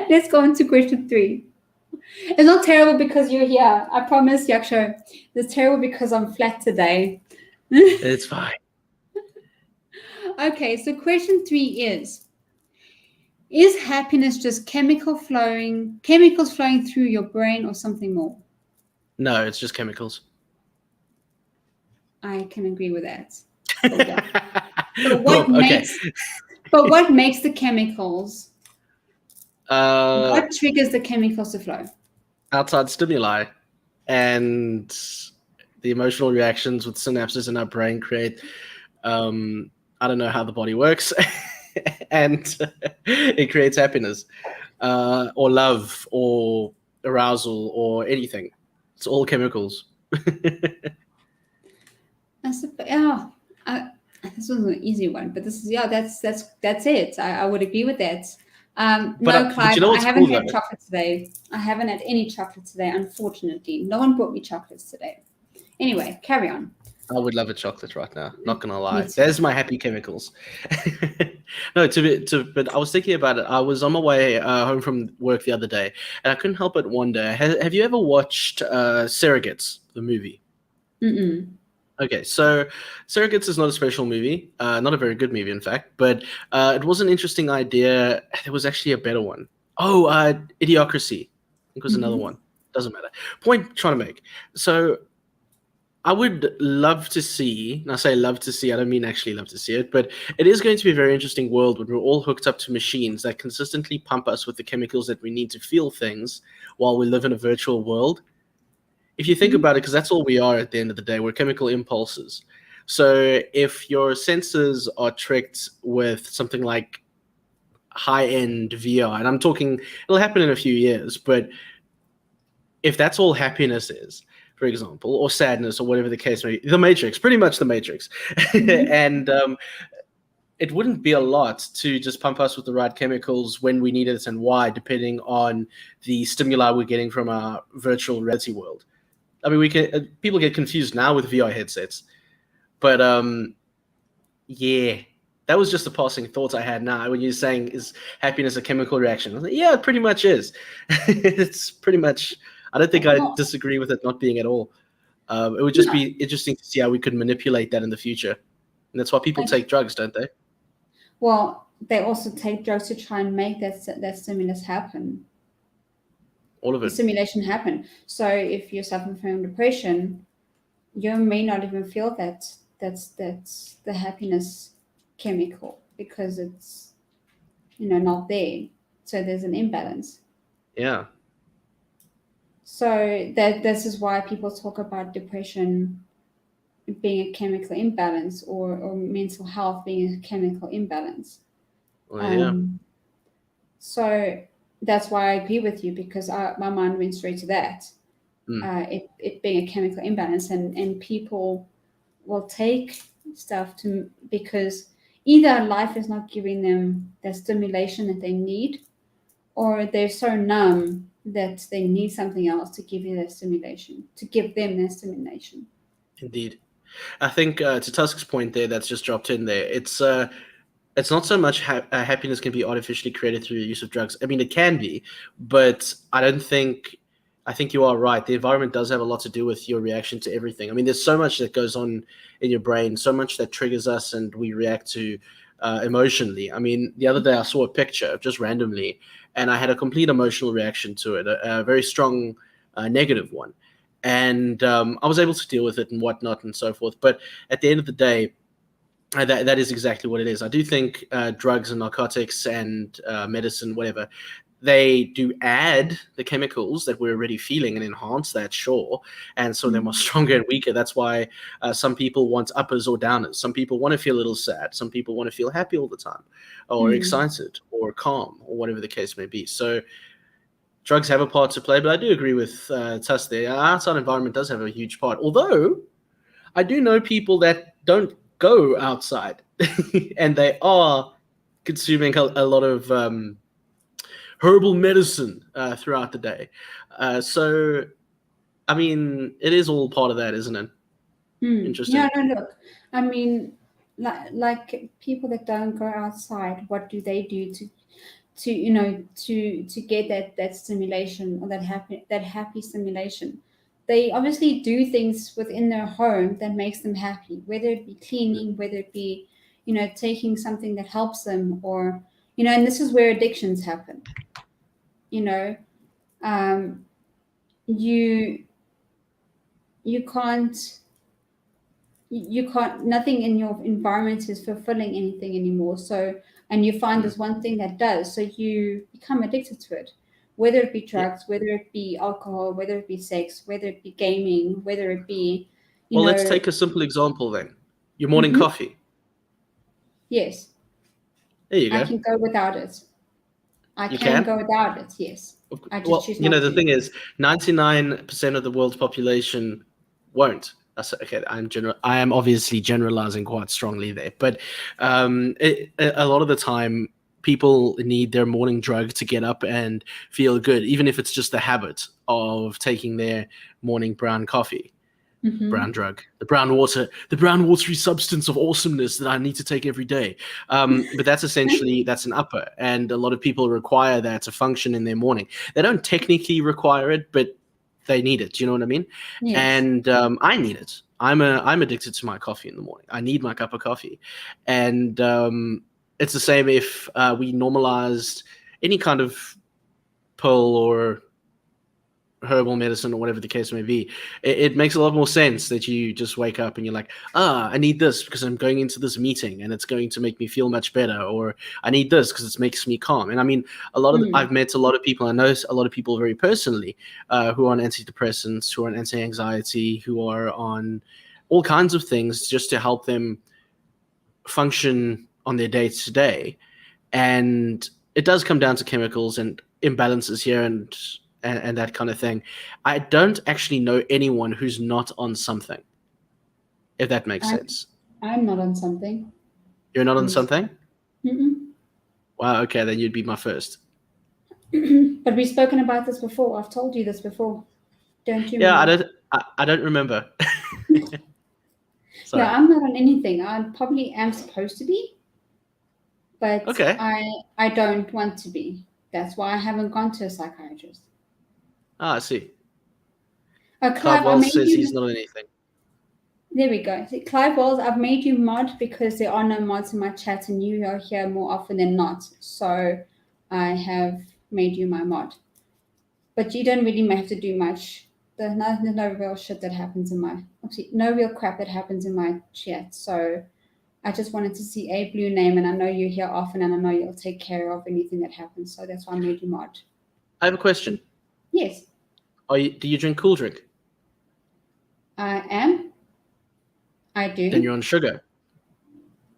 [SPEAKER 2] Let's go on to question 3. It's not terrible because you're here. I promise, Hyacsho. It's terrible because I'm flat today.
[SPEAKER 3] It's fine.
[SPEAKER 2] Okay, so question 3 is happiness just chemicals flowing through your brain or something more?
[SPEAKER 3] No, it's just chemicals.
[SPEAKER 2] I can agree with that.
[SPEAKER 3] Well, okay.
[SPEAKER 2] But what makes the chemicals?
[SPEAKER 3] Uh,
[SPEAKER 2] What triggers the chemicals to flow?
[SPEAKER 3] outside stimuli and the emotional reactions with synapses in our brain create I don't know how the body works and it creates happiness or love or arousal or anything. It's all chemicals.
[SPEAKER 2] This was an easy one, but this is that's it. I would agree with that.
[SPEAKER 3] But
[SPEAKER 2] Clive,
[SPEAKER 3] you know
[SPEAKER 2] I
[SPEAKER 3] what's
[SPEAKER 2] haven't
[SPEAKER 3] cool,
[SPEAKER 2] had
[SPEAKER 3] though?
[SPEAKER 2] chocolate today. I haven't had any chocolate today, unfortunately. No one brought me chocolates today. Anyway, carry on.
[SPEAKER 3] I would love a chocolate right now. Not gonna
[SPEAKER 2] Me
[SPEAKER 3] lie,
[SPEAKER 2] too.
[SPEAKER 3] there's my happy chemicals. No, but I was thinking about it. I was on my way home from work the other day, and I couldn't help but wonder: have you ever watched Surrogates, the movie?
[SPEAKER 2] Mm-mm.
[SPEAKER 3] Okay, so Surrogates is not a special movie, not a very good movie, in fact, but it was an interesting idea. There was actually a better one. Oh, Idiocracy, I think was another
[SPEAKER 2] Mhm.
[SPEAKER 3] one. Doesn't matter. Point trying to make. So I would love to see, and I say love to see, I don't mean actually love to see it, but it is going to be a very interesting world when we're all hooked up to machines that consistently pump us with the chemicals that we need to feel things while we live in a virtual world. If you think
[SPEAKER 2] Mhm.
[SPEAKER 3] about it, because that's all we are at the end of the day, we're chemical impulses. So if your senses are tricked with something like high-end VR, and I'm talking, it'll happen in a few years, but if that's all happiness is, for example, or sadness, or whatever the case may be, the Matrix, pretty much the Matrix,
[SPEAKER 2] Mhm.
[SPEAKER 3] and it wouldn't be a lot to just pump us with the right chemicals when we need it and why, depending on the stimuli we're getting from our virtual reality world. I mean, we can people get confused now with VR headsets, but yeah, that was just a passing thought I had now when you're saying is happiness a chemical reaction. I was like, yeah, it pretty much is. It's pretty much. I don't think I
[SPEAKER 2] Well,
[SPEAKER 3] disagree with it not being at all. It would just be interesting to see how we could manipulate that in the future, and that's why people
[SPEAKER 2] no.
[SPEAKER 3] take drugs, don't they?
[SPEAKER 2] Well, they also take drugs to try and make that stimulus happen,
[SPEAKER 3] All of
[SPEAKER 2] the
[SPEAKER 3] it,
[SPEAKER 2] simulation happen. So if you're suffering from depression, you may not even feel that's the happiness chemical because it's not there. So there's an imbalance.
[SPEAKER 3] yeah,
[SPEAKER 2] So that this is why people talk about depression being a chemical imbalance or mental health being a chemical imbalance.
[SPEAKER 3] well, yeah,
[SPEAKER 2] Um, so that's why I agree with you because my mind went straight to that.
[SPEAKER 3] mm,
[SPEAKER 2] It being a chemical imbalance and people will take stuff to because either life is not giving them the stimulation that they need or they're so numb that they need something else to give you that stimulation, to give them that stimulation.
[SPEAKER 3] indeed. I think to Tusk's point there, that's just dropped in there. It's not so much happiness can be artificially created through the use of drugs. I mean, it can be, but I don't think. I think you are right. The environment does have a lot to do with your reaction to everything. I mean, there's so much that goes on in your brain, so much that triggers us, and we react to emotionally. I mean, the other day I saw a picture just randomly, and I had a complete emotional reaction to it, a very strong negative one, and I was able to deal with it and whatnot and so forth. But at the end of the day, that is exactly what it is. I do think drugs and narcotics and medicine, whatever, they do add the chemicals that we're already feeling and enhance that, sure. And so they're more stronger and weaker. That's why some people want uppers or downers. Some people want to feel a little sad. Some people want to feel happy all the time, or
[SPEAKER 2] Mm.
[SPEAKER 3] excited, or calm, or whatever the case may be. So drugs have a part to play, but I do agree with Tuss there. Our outside environment does have a huge part. Although I do know people that don't go outside and they are consuming a lot of herbal medicine throughout the day. So, I mean, it is all part of that, isn't it?
[SPEAKER 2] Yeah,
[SPEAKER 3] Interesting.
[SPEAKER 2] no, look, I mean, like people that don't go outside, what do to get that stimulation, or that happy stimulation. They obviously do things within their home that makes them happy, whether it be cleaning, whether it be, taking something that helps them, or, and this is where addictions happen. You can't, nothing in your environment is fulfilling anything anymore. So, and you find this one thing that does, so you become addicted to it, whether it be drugs, whether it be alcohol, whether it be sex, whether it be gaming, whether it be,
[SPEAKER 3] let's take a simple example then. Your morning coffee.
[SPEAKER 2] Yes.
[SPEAKER 3] There you go.
[SPEAKER 2] I can go without it. I can go without it, yes. I just choose not
[SPEAKER 3] the
[SPEAKER 2] to.
[SPEAKER 3] thing is, 99% of the world's population won't. Okay, I am obviously generalizing quite strongly there, but a lot of the time, people need their morning drug to get up and feel good, even if it's just the habit of taking their morning brown coffee. Brown drug, the brown watery substance of awesomeness that I need to take every day. But that's essentially, that's an upper, and a lot of people require that to function in their morning. They don't technically require it, but they need it. Do you know what I mean? Yes. And I need it. I'm addicted to my coffee in the morning. I need my cup of coffee, and it's the same if we normalized any kind of pill or herbal medicine or whatever the case may be. It makes a lot more sense that you just wake up and you're like, I need this because I'm going into this meeting and it's going to make me feel much better, or I need this because it makes me calm. And I mean, I've met a lot of people, I know a lot of people very personally who are on antidepressants, who are on anti-anxiety, who are on all kinds of things just to help them function on their day-to-day. And it does come down to chemicals and imbalances here and that kind of thing. I don't actually know anyone who's not on something, if that makes sense.
[SPEAKER 2] I'm not on something.
[SPEAKER 3] You're not on something?
[SPEAKER 2] Mm-mm.
[SPEAKER 3] Wow, okay, then you'd be my first.
[SPEAKER 2] But we've spoken about this before. I've told you this before. Don't you remember?
[SPEAKER 3] Yeah, I don't remember.
[SPEAKER 2] No, I'm not on anything. I probably am supposed to be, but
[SPEAKER 3] okay.
[SPEAKER 2] I don't want to be. That's why I haven't gone to a psychiatrist.
[SPEAKER 3] I see.
[SPEAKER 2] Clive
[SPEAKER 3] Wells says he's not on anything.
[SPEAKER 2] There we go. See, Clive Wells, I've made you mod because there are no mods in my chat and you are here more often than not. So I have made you my mod. But you don't really have to do much. There's no real shit that happens in my... no real crap that happens in my chat. So I just wanted to see a blue name, and I know you're here often and I know you'll take care of anything that happens. So that's why I made you mod.
[SPEAKER 3] I have a question.
[SPEAKER 2] Yes.
[SPEAKER 3] Do you drink cool drink?
[SPEAKER 2] I am. I do.
[SPEAKER 3] Then you're on sugar.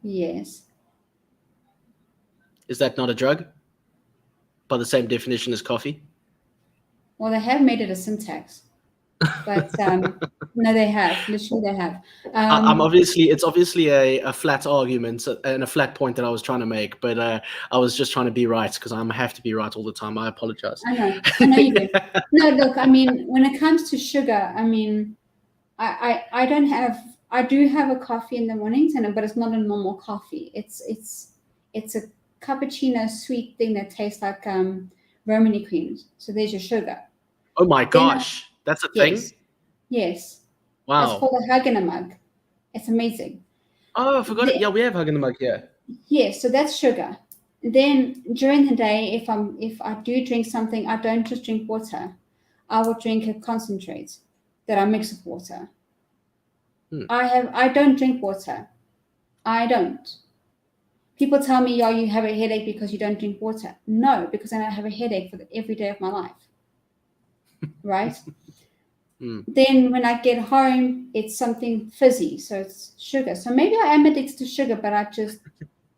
[SPEAKER 2] Yes.
[SPEAKER 3] Is that not a drug? By the same definition as coffee?
[SPEAKER 2] Well, they have made it a syntax. But no, they have. Literally, they have.
[SPEAKER 3] It's obviously a flat argument and a flat point that I was trying to make, but I was just trying to be right because I have to be right all the time. I apologize.
[SPEAKER 2] I know you do. No, look, I mean, when it comes to sugar, I mean, I do have a coffee in the mornings, but it's not a normal coffee. It's a cappuccino sweet thing that tastes like Romany creams. So there's your sugar.
[SPEAKER 3] Oh my gosh. That's a thing?
[SPEAKER 2] Yes.
[SPEAKER 3] Wow.
[SPEAKER 2] It's called a hug in a mug. It's amazing.
[SPEAKER 3] Oh, I forgot it. Yeah, we have hug in the mug here.
[SPEAKER 2] Yes, so that's sugar. Then during the day, if I do drink something, I don't just drink water. I will drink a concentrate that I mix with water. I don't drink water. I don't. People tell me, you have a headache because you don't drink water. No, because I don't have a headache for every day of my life. Right? Then when I get home, it's something fizzy, so it's sugar. So maybe I am addicted to sugar, but I just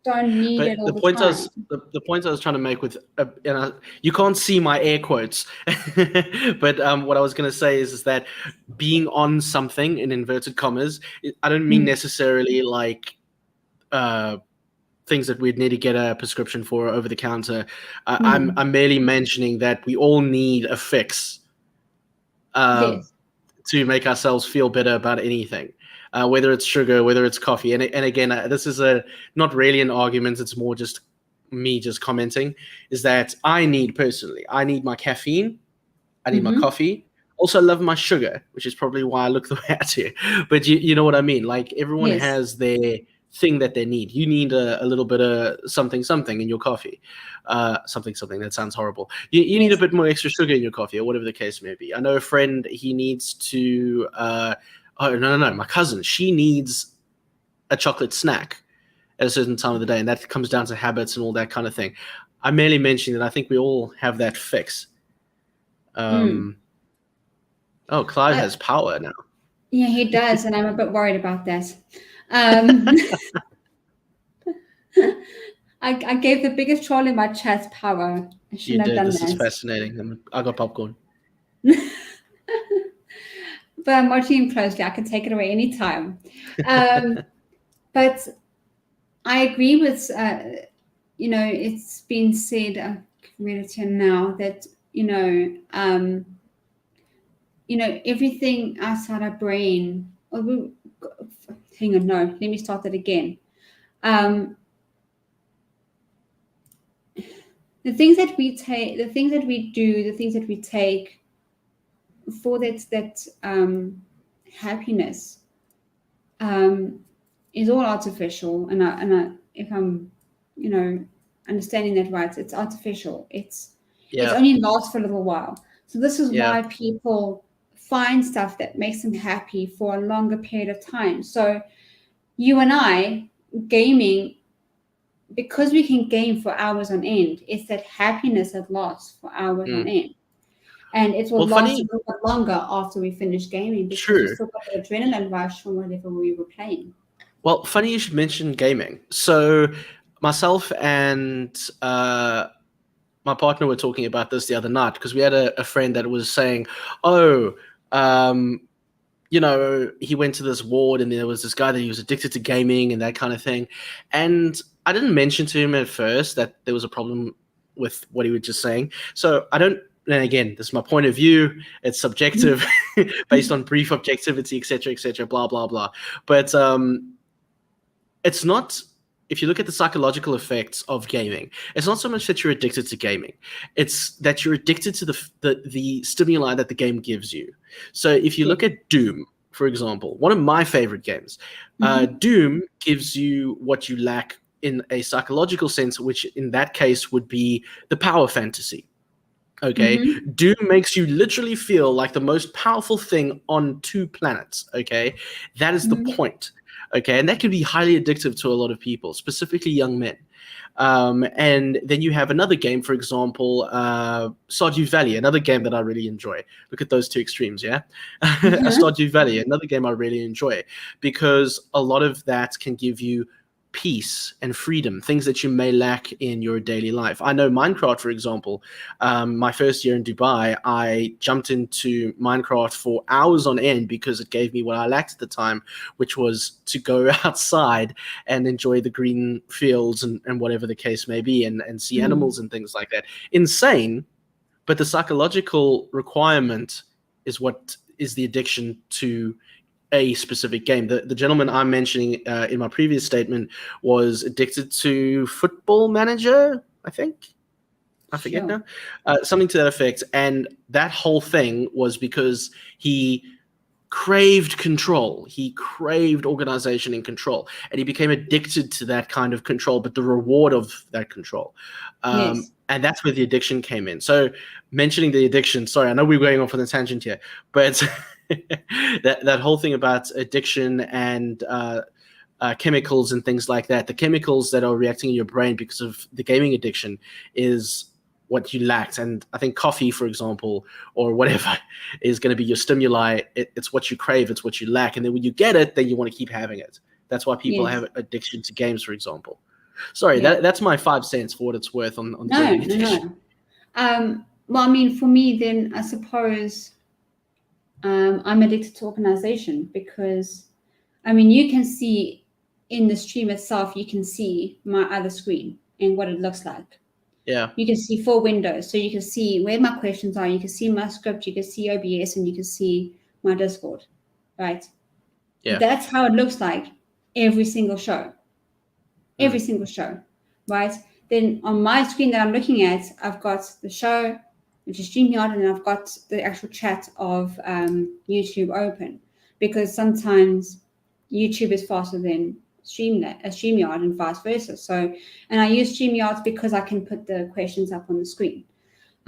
[SPEAKER 2] don't need it all the time.
[SPEAKER 3] The point I was trying to make with, you can't see my air quotes, but what I was going to say is that being on something, in inverted commas, I don't mean necessarily like things that we'd need to get a prescription for over the counter. I'm merely mentioning that we all need a fix.
[SPEAKER 2] Yes.
[SPEAKER 3] To make ourselves feel better about anything, whether it's sugar, whether it's coffee. And again, this is not really an argument. It's more just me just commenting, is that I need my caffeine, I need my coffee. Also, I love my sugar, which is probably why I look the way I do. But you know what I mean? Like, everyone
[SPEAKER 2] Yes.
[SPEAKER 3] has their thing that they need. You need a little bit of something in your coffee. Something, that sounds horrible. You need a bit more extra sugar in your coffee, or whatever the case may be. I know a friend, he needs to, my cousin, she needs a chocolate snack at a certain time of the day, and that comes down to habits and all that kind of thing. I'm merely mentioning that I think we all have that fix. Oh, Clive has power now.
[SPEAKER 2] Yeah, he does, and I'm a bit worried about that. I gave the biggest troll in my chat power. I shouldn't have done
[SPEAKER 3] This
[SPEAKER 2] that.
[SPEAKER 3] is fascinating. I got popcorn.
[SPEAKER 2] But I'm watching him closely. I can take it away anytime. But I agree with, it's been said, I can read it here now, that, everything outside our brain. Hang on, no, let me start that again. The things that we take, the things that we do, the things that we take for that happiness is all artificial. And I, if I'm, understanding that right, it's artificial. It's only lasts for a little while. So this is why people find stuff that makes them happy for a longer period of time. So you and I, gaming, because we can game for hours on end, it's that happiness that lasts for hours on end. And it will last a little bit longer after we finish gaming, because we still got the adrenaline rush from whatever we were playing.
[SPEAKER 3] Well, funny you should mention gaming. So myself and my partner were talking about this the other night, because we had a friend that was saying, he went to this ward and there was this guy that he was addicted to gaming and that kind of thing. And I didn't mention to him at first that there was a problem with what he was just saying. So I don't, and again, this is my point of view. It's subjective based on brief objectivity, et cetera, blah, blah, blah. But it's not, if you look at the psychological effects of gaming, it's not so much that you're addicted to gaming. It's that you're addicted to the stimuli that the game gives you. So if you look at Doom, for example, one of my favorite games, Doom gives you what you lack in a psychological sense, which in that case would be the power fantasy. Okay, Doom makes you literally feel like the most powerful thing on 2 planets. Okay, that is the point. Okay, and that can be highly addictive to a lot of people, specifically young men. And then you have another game, for example, Stardew Valley, another game that I really enjoy. Look at those 2 extremes, yeah? Stardew Valley, another game I really enjoy, because a lot of that can give you peace and freedom, things that you may lack in your daily life. I know Minecraft, for example, my first year in Dubai, I jumped into Minecraft for hours on end because it gave me what I lacked at the time, which was to go outside and enjoy the green fields and whatever the case may be, and see animals and things like that. Insane, but the psychological requirement is what is the addiction to a specific game. The gentleman I'm mentioning in my previous statement was addicted to Football Manager, I think. I forget now. Something to that effect. And that whole thing was because he craved control. He craved organization and control. And he became addicted to that kind of control, but the reward of that control. And that's where the addiction came in. So mentioning the addiction, sorry, I know we're going off on a tangent here, but that whole thing about addiction and chemicals and things like that, the chemicals that are reacting in your brain because of the gaming addiction is what you lacked. And I think coffee, for example, or whatever is going to be your stimuli. It's what you crave. It's what you lack. And then when you get it, then you want to keep having it. That's why people have addiction to games, for example. Sorry, that's my 5 cents for what it's worth on the gaming addiction.
[SPEAKER 2] Well, I mean, for me, then I suppose I'm addicted to organization, because, I mean, you can see in the stream itself, you can see my other screen and what it looks like.
[SPEAKER 3] Yeah.
[SPEAKER 2] You can see 4 windows. So you can see where my questions are. You can see my script. You can see OBS, and you can see my Discord, right?
[SPEAKER 3] Yeah.
[SPEAKER 2] That's how it looks like every single show. Every single show, right? then on my screen that I'm looking at, I've got the show, which is StreamYard, and I've got the actual chat of YouTube open, because sometimes YouTube is faster than StreamYard and vice versa. So, and I use StreamYard because I can put the questions up on the screen.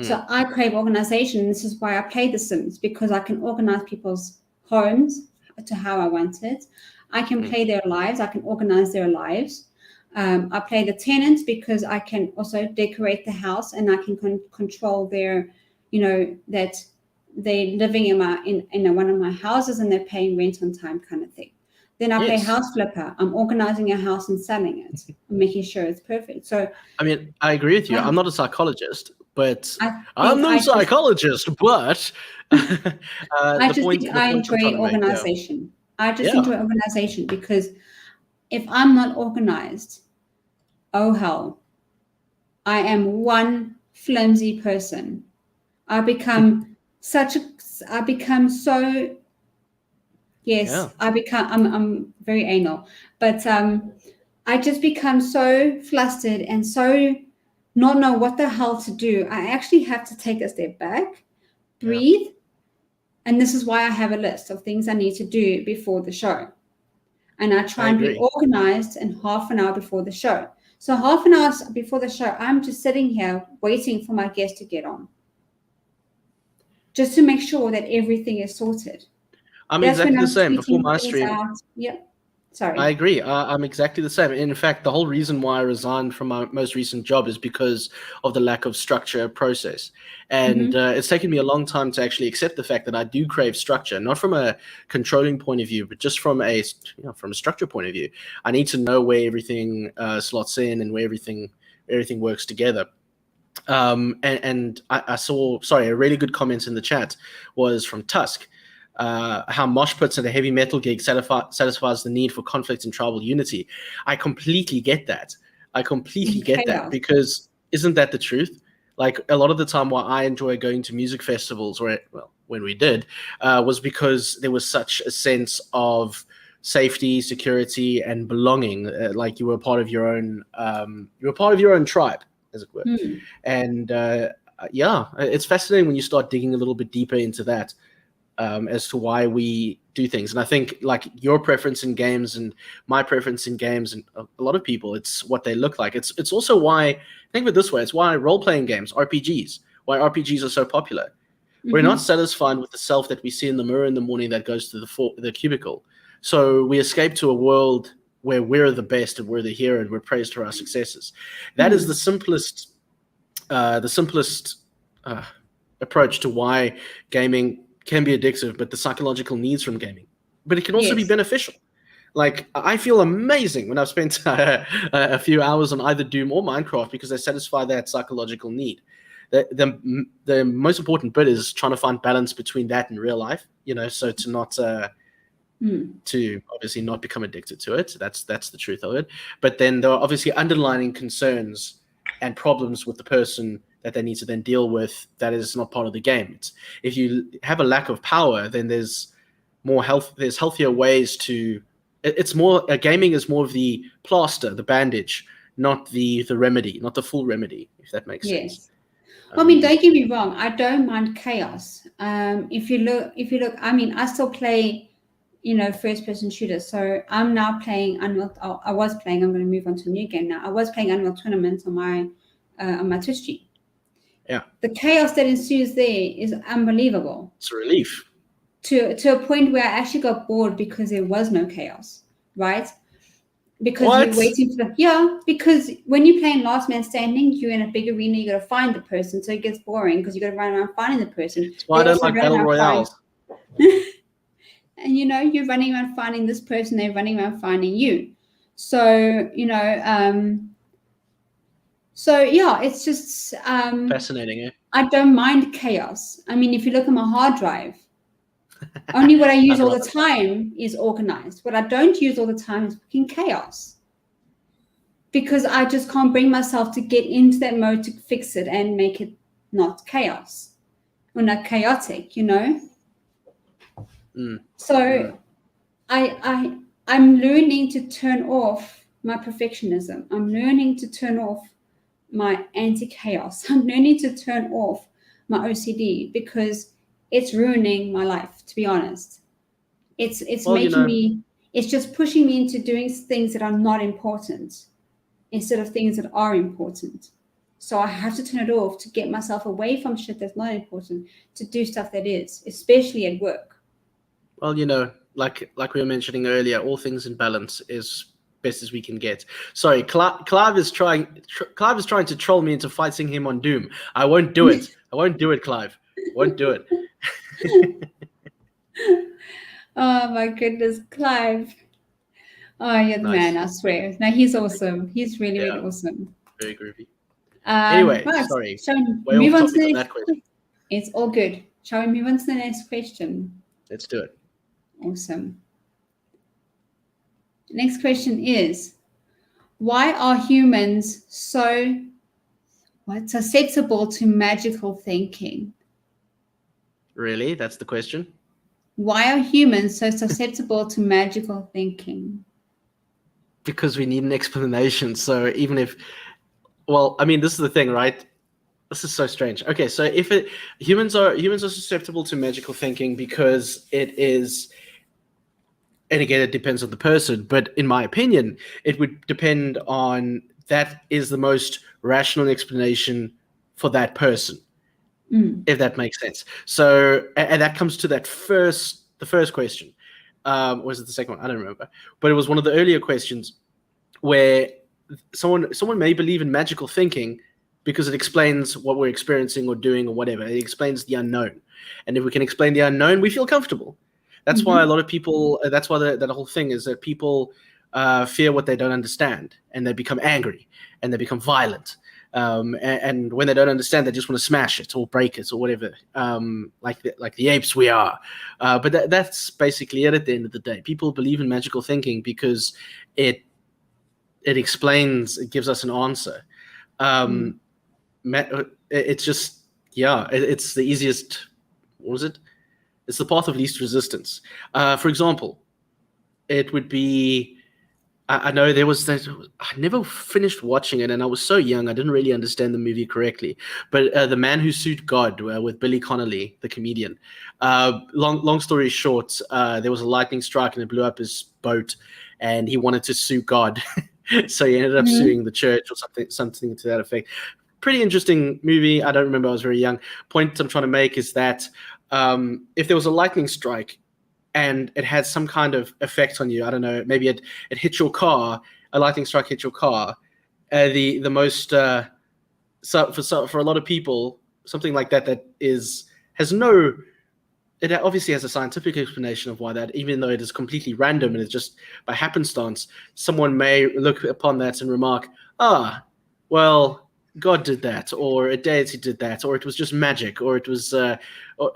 [SPEAKER 2] So I crave organization. This is why I play The Sims, because I can organize people's homes to how I want it. I can play their lives. I can organize their lives. I play the tenants because I can also decorate the house, and I can control their, that they're living in one of my houses and they're paying rent on time, kind of thing. Then I play house flipper. I'm organizing a house and selling it. I'm making sure it's perfect. So,
[SPEAKER 3] I mean, I agree with you. I'm not a psychologist, but I'm no
[SPEAKER 2] I
[SPEAKER 3] psychologist. But
[SPEAKER 2] I just think I enjoy organization. I just enjoy organization, because if I'm not organized, oh hell, I am one flimsy person. I become so, yes, I'm very anal, but I just become so flustered and so not know what the hell to do. I actually have to take a step back, breathe, and this is why I have a list of things I need to do before the show. And I try and be organized in half an hour before the show. So half an hour before the show, I'm just sitting here waiting for my guest to get on, just to make sure that everything is sorted.
[SPEAKER 3] I'm exactly the same. Before my stream,
[SPEAKER 2] Sorry.
[SPEAKER 3] I agree. I'm exactly the same. In fact, the whole reason why I resigned from my most recent job is because of the lack of structure process. And it's taken me a long time to actually accept the fact that I do crave structure, not from a controlling point of view, but just from a structure point of view. I need to know where everything slots in and where everything works together. And I saw, a really good comment in the chat was from Tusk. How mosh pits at a heavy metal gig satisfies the need for conflict and tribal unity. I completely get that. That, because isn't that the truth? Like, a lot of the time why I enjoy going to music festivals, when we did, was because there was such a sense of safety, security, and belonging. Like you were part of your own tribe, as it were. And it's fascinating when you start digging a little bit deeper into that. As to why we do things. And I think, like, your preference in games and my preference in games, and a lot of people, it's what they look like. It's also why, think of it this way, it's why role-playing games, why RPGs are so popular. We're not satisfied with the self that we see in the mirror in the morning that goes to the cubicle. So we escape to a world where we're the best and we're the hero and we're praised for our successes. That is the simplest approach to why gaming can be addictive, but the psychological needs from gaming. But it can also be beneficial. Like, I feel amazing when I've spent a few hours on either Doom or Minecraft, because they satisfy that psychological need. The most important bit is trying to find balance between that and real life, so to not to obviously not become addicted to it. That's the truth of it. But then there are obviously underlying concerns and problems with the person that they need to then deal with that is not part of the game. If you have a lack of power, then there's healthier ways to. Gaming is more of the plaster, the bandage, not the remedy, not the full remedy, if that makes sense.
[SPEAKER 2] Well, I mean, don't get me wrong. I don't mind chaos. If you look, I mean, I still play, first-person shooters. So I'm now playing Unreal. I was playing. I'm going to move on to a new game now. I was playing Unreal Tournament on my Twitch stream.
[SPEAKER 3] Yeah.
[SPEAKER 2] The chaos that ensues there is unbelievable.
[SPEAKER 3] It's a relief.
[SPEAKER 2] To a point where I actually got bored because there was no chaos, right? Because you're waiting for because when you're playing Last Man Standing, you're in a big arena, you got to find the person, so it gets boring because you got to run around finding the person.
[SPEAKER 3] That's why I don't like battle royales.
[SPEAKER 2] And you're running around finding this person, they're running around finding you. So it's just
[SPEAKER 3] fascinating, eh?
[SPEAKER 2] I don't mind chaos. I mean, if you look at my hard drive, only what I use all the time is organized. What I don't use all the time is fucking chaos. Because I just can't bring myself to get into that mode to fix it and make it not chaos. Or not chaotic, So I'm learning to turn off my perfectionism. I'm learning to turn off my anti-chaos. No need to turn off my OCD because it's ruining my life, to be honest. It's
[SPEAKER 3] Well,
[SPEAKER 2] making me, it's just pushing me into doing things that are not important instead of things that are important. So I have to turn it off to get myself away from shit that's not important to do stuff that is, especially at work.
[SPEAKER 3] well, like we were mentioning earlier, all things in balance is best as we can get. Sorry, Clive is trying to troll me into fighting him on Doom. I won't do it. I won't do it, Clive. Won't do it.
[SPEAKER 2] Oh my goodness, Clive. Oh, you're the
[SPEAKER 3] Nice.
[SPEAKER 2] man, I swear. No, he's awesome. He's really, really
[SPEAKER 3] Yeah.
[SPEAKER 2] awesome.
[SPEAKER 3] Very groovy. Anyway,
[SPEAKER 2] right,
[SPEAKER 3] sorry.
[SPEAKER 2] shall we
[SPEAKER 3] Way
[SPEAKER 2] move
[SPEAKER 3] off
[SPEAKER 2] on to
[SPEAKER 3] topic
[SPEAKER 2] the
[SPEAKER 3] on
[SPEAKER 2] next
[SPEAKER 3] that question.
[SPEAKER 2] It's all good. Shall we move on to the next question?
[SPEAKER 3] Let's do it.
[SPEAKER 2] Awesome. The next question is, why are humans so susceptible to magical thinking?
[SPEAKER 3] Really? That's the question?
[SPEAKER 2] Why are humans so susceptible to magical thinking?
[SPEAKER 3] Because we need an explanation. So even if, well, I mean, this is the thing, right? This is so strange. Okay, so if humans are susceptible to magical thinking because it is, and again, it depends on the person, but in my opinion, it would depend on that is the most rational explanation for that person, if that makes sense. So, and that comes to the first question. Or was it the second one? I don't remember. But it was one of the earlier questions where someone may believe in magical thinking because it explains what we're experiencing or doing or whatever. It explains the unknown. And if we can explain the unknown, we feel comfortable. That's why a lot of people, that's why that whole thing is that people fear what they don't understand, and they become angry and they become violent. And when they don't understand, they just want to smash it or break it or whatever, like the apes we are. But that's basically it at the end of the day. People believe in magical thinking because it explains, it gives us an answer. It's just, it's the easiest, what was it? It's the path of least resistance. For example, it would be, I know there was that, I never finished watching it, and I was so young, I didn't really understand the movie correctly. But The Man Who Sued God with Billy Connolly, the comedian. Long story short, there was a lightning strike and it blew up his boat, and he wanted to sue God. So he ended up suing the church or something to that effect. Pretty interesting movie. I don't remember. I was very young. Point I'm trying to make is that if there was a lightning strike and it had some kind of effect on you, I don't know, maybe it hit your car, a lightning strike hit your car, the most for a lot of people, something like that it obviously has a scientific explanation of why that, even though it is completely random and it's just by happenstance, someone may look upon that and remark, well, God did that, or a deity did that, or it was just magic, or it was, or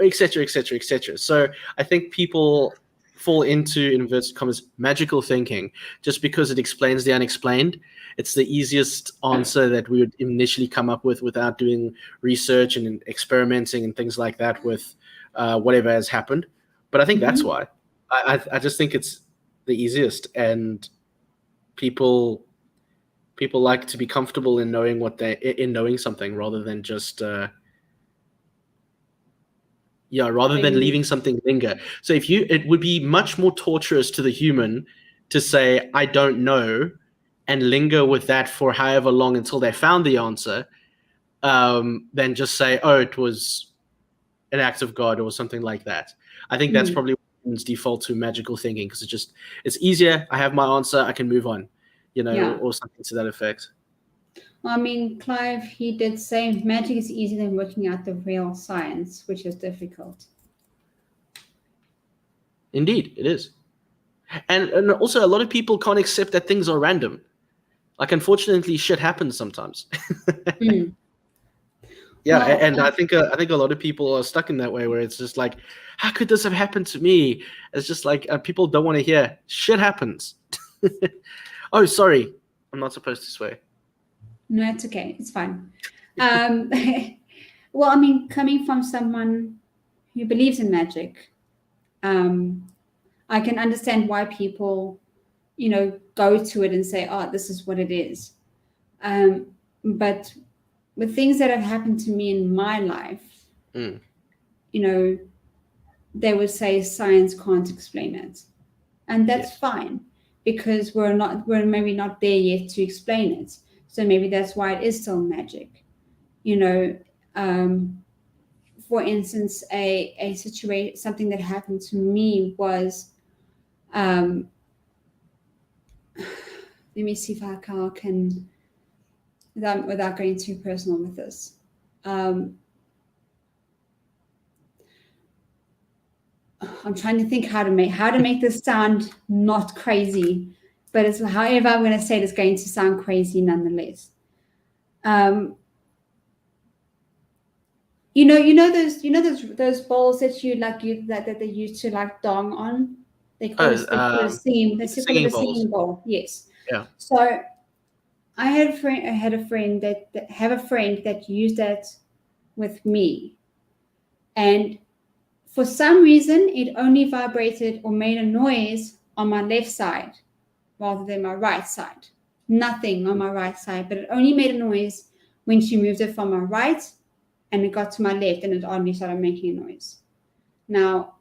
[SPEAKER 3] et cetera, et cetera, et cetera. So I think people fall into, in inverted commas, magical thinking just because it explains the unexplained. It's the easiest answer that we would initially come up with without doing research and experimenting and things like that with whatever has happened. But I think that's why. I just think it's the easiest, and people like to be comfortable in knowing knowing something rather than just than leaving something linger. So it would be much more torturous to the human to say I don't know and linger with that for however long until they found the answer, than just say, it was an act of God or something like that. I think that's probably humans default to magical thinking because it's easier. I have my answer. I can move on, or something to that effect.
[SPEAKER 2] Well, I mean, Clive, he did say magic is easier than working out the real science, which is difficult.
[SPEAKER 3] Indeed, it is. And also, a lot of people can't accept that things are random. Like, unfortunately, shit happens sometimes. Yeah,
[SPEAKER 2] Well,
[SPEAKER 3] and I think a lot of people are stuck in that way where it's just like, how could this have happened to me? It's just like people don't want to hear shit happens. Oh, sorry, I'm not supposed to swear.
[SPEAKER 2] No, it's okay. It's fine. Well, I mean, coming from someone who believes in magic, I can understand why people, go to it and say, "Oh, this is what it is." But with things that have happened to me in my life,
[SPEAKER 3] Mm.
[SPEAKER 2] you know, they would say science can't explain it. And that's
[SPEAKER 3] Yes.
[SPEAKER 2] fine, because we're maybe not there yet to explain it. So maybe that's why it is still magic. You know, for instance, a situation, something that happened to me was, let me see if I can, without going too personal with this. I'm trying to think how to make this sound not crazy, but it's however I'm going to say it is going to sound crazy nonetheless. You know those bowls that that they used to like dong on. They call it a singing. They call it
[SPEAKER 3] singing
[SPEAKER 2] a
[SPEAKER 3] bowls.
[SPEAKER 2] singing bowl. Yes.
[SPEAKER 3] Yeah.
[SPEAKER 2] So I had a friend that used that with me, and for some reason it only vibrated or made a noise on my left side rather than my right side. Nothing on my right side, but it only made a noise when she moved it from my right and it got to my left and it only started making a noise. Now,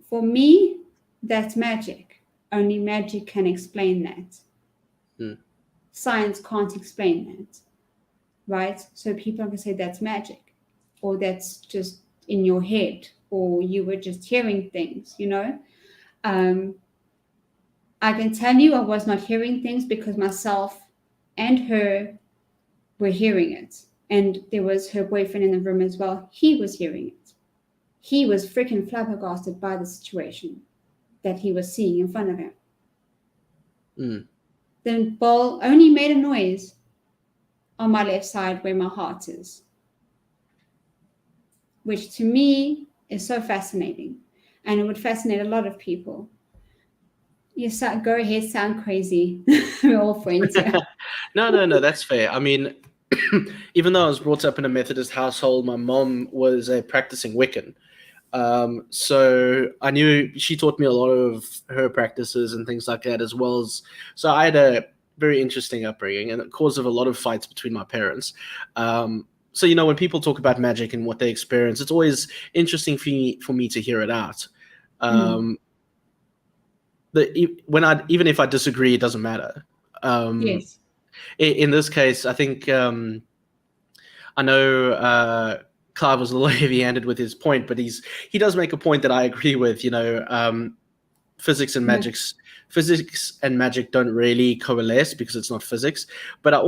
[SPEAKER 2] for me, that's magic. Only magic can explain that.
[SPEAKER 3] Mm.
[SPEAKER 2] Science can't explain that, right? So people can say that's magic, or that's just in your head, or you were just hearing things, you know? I can tell you I was not hearing things because myself and her were hearing it. And there was her boyfriend in the room as well. He was hearing it. He was freaking flabbergasted by the situation that he was seeing in front of him.
[SPEAKER 3] Mm.
[SPEAKER 2] The bowl only made a noise on my left side where my heart is, which to me is so fascinating. And it would fascinate a lot of people. You go ahead, sound crazy. We're all friends here.
[SPEAKER 3] No, that's fair. I mean, even though I was brought up in a Methodist household, my mom was a practicing Wiccan. So I knew she taught me a lot of her practices and things like that as well as, so I had a very interesting upbringing and a cause of a lot of fights between my parents. So, you know, when people talk about magic and what they experience, it's always interesting for me to hear it out. Even if I disagree, it doesn't matter.
[SPEAKER 2] Yes.
[SPEAKER 3] In this case, I think I know Clive was a little heavy-handed with his point, but he does make a point that I agree with. You know, physics and magic don't really coalesce because it's not physics. But I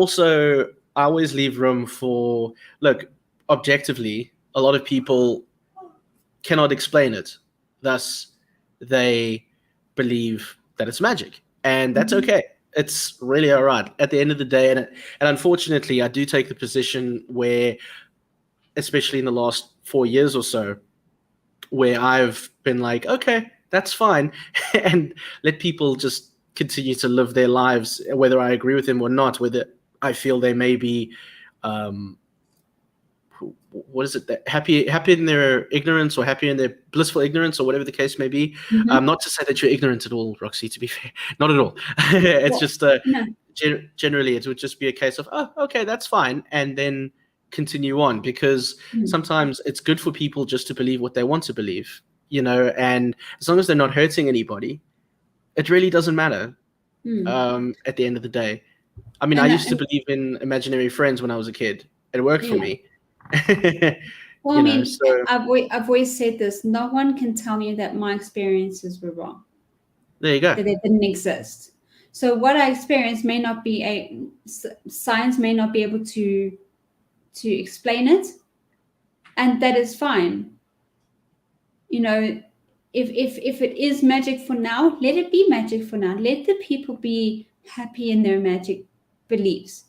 [SPEAKER 3] always leave room for, look, objectively, a lot of people cannot explain it. Thus, they believe that it's magic, and that's okay. It's really all right at the end of the day. And unfortunately, I do take the position where, especially in the last 4 years or so, where I've been like, okay, that's fine, and let people just continue to live their lives, whether I agree with them or not, whether I feel they may be, what is it, that happy in their ignorance or happy in their blissful ignorance or whatever the case may be. Not to say that you're ignorant at all, Roxy, to be fair, not at all. It's just generally it would just be a case of, oh, okay, that's fine, and then continue on, because sometimes it's good for people just to believe what they want to believe, you know, and as long as they're not hurting anybody, it really doesn't matter. At the end of the day, I mean, I used to believe in imaginary friends when I was a kid. It worked for me.
[SPEAKER 2] Well, I mean, I've always said this: no one can tell me that my experiences were wrong.
[SPEAKER 3] There you go.
[SPEAKER 2] That they didn't exist. So what I experienced may not be science may not be able to explain it, and that is fine. You know, if it is magic for now, let it be magic for now. Let the people be happy in their magic beliefs.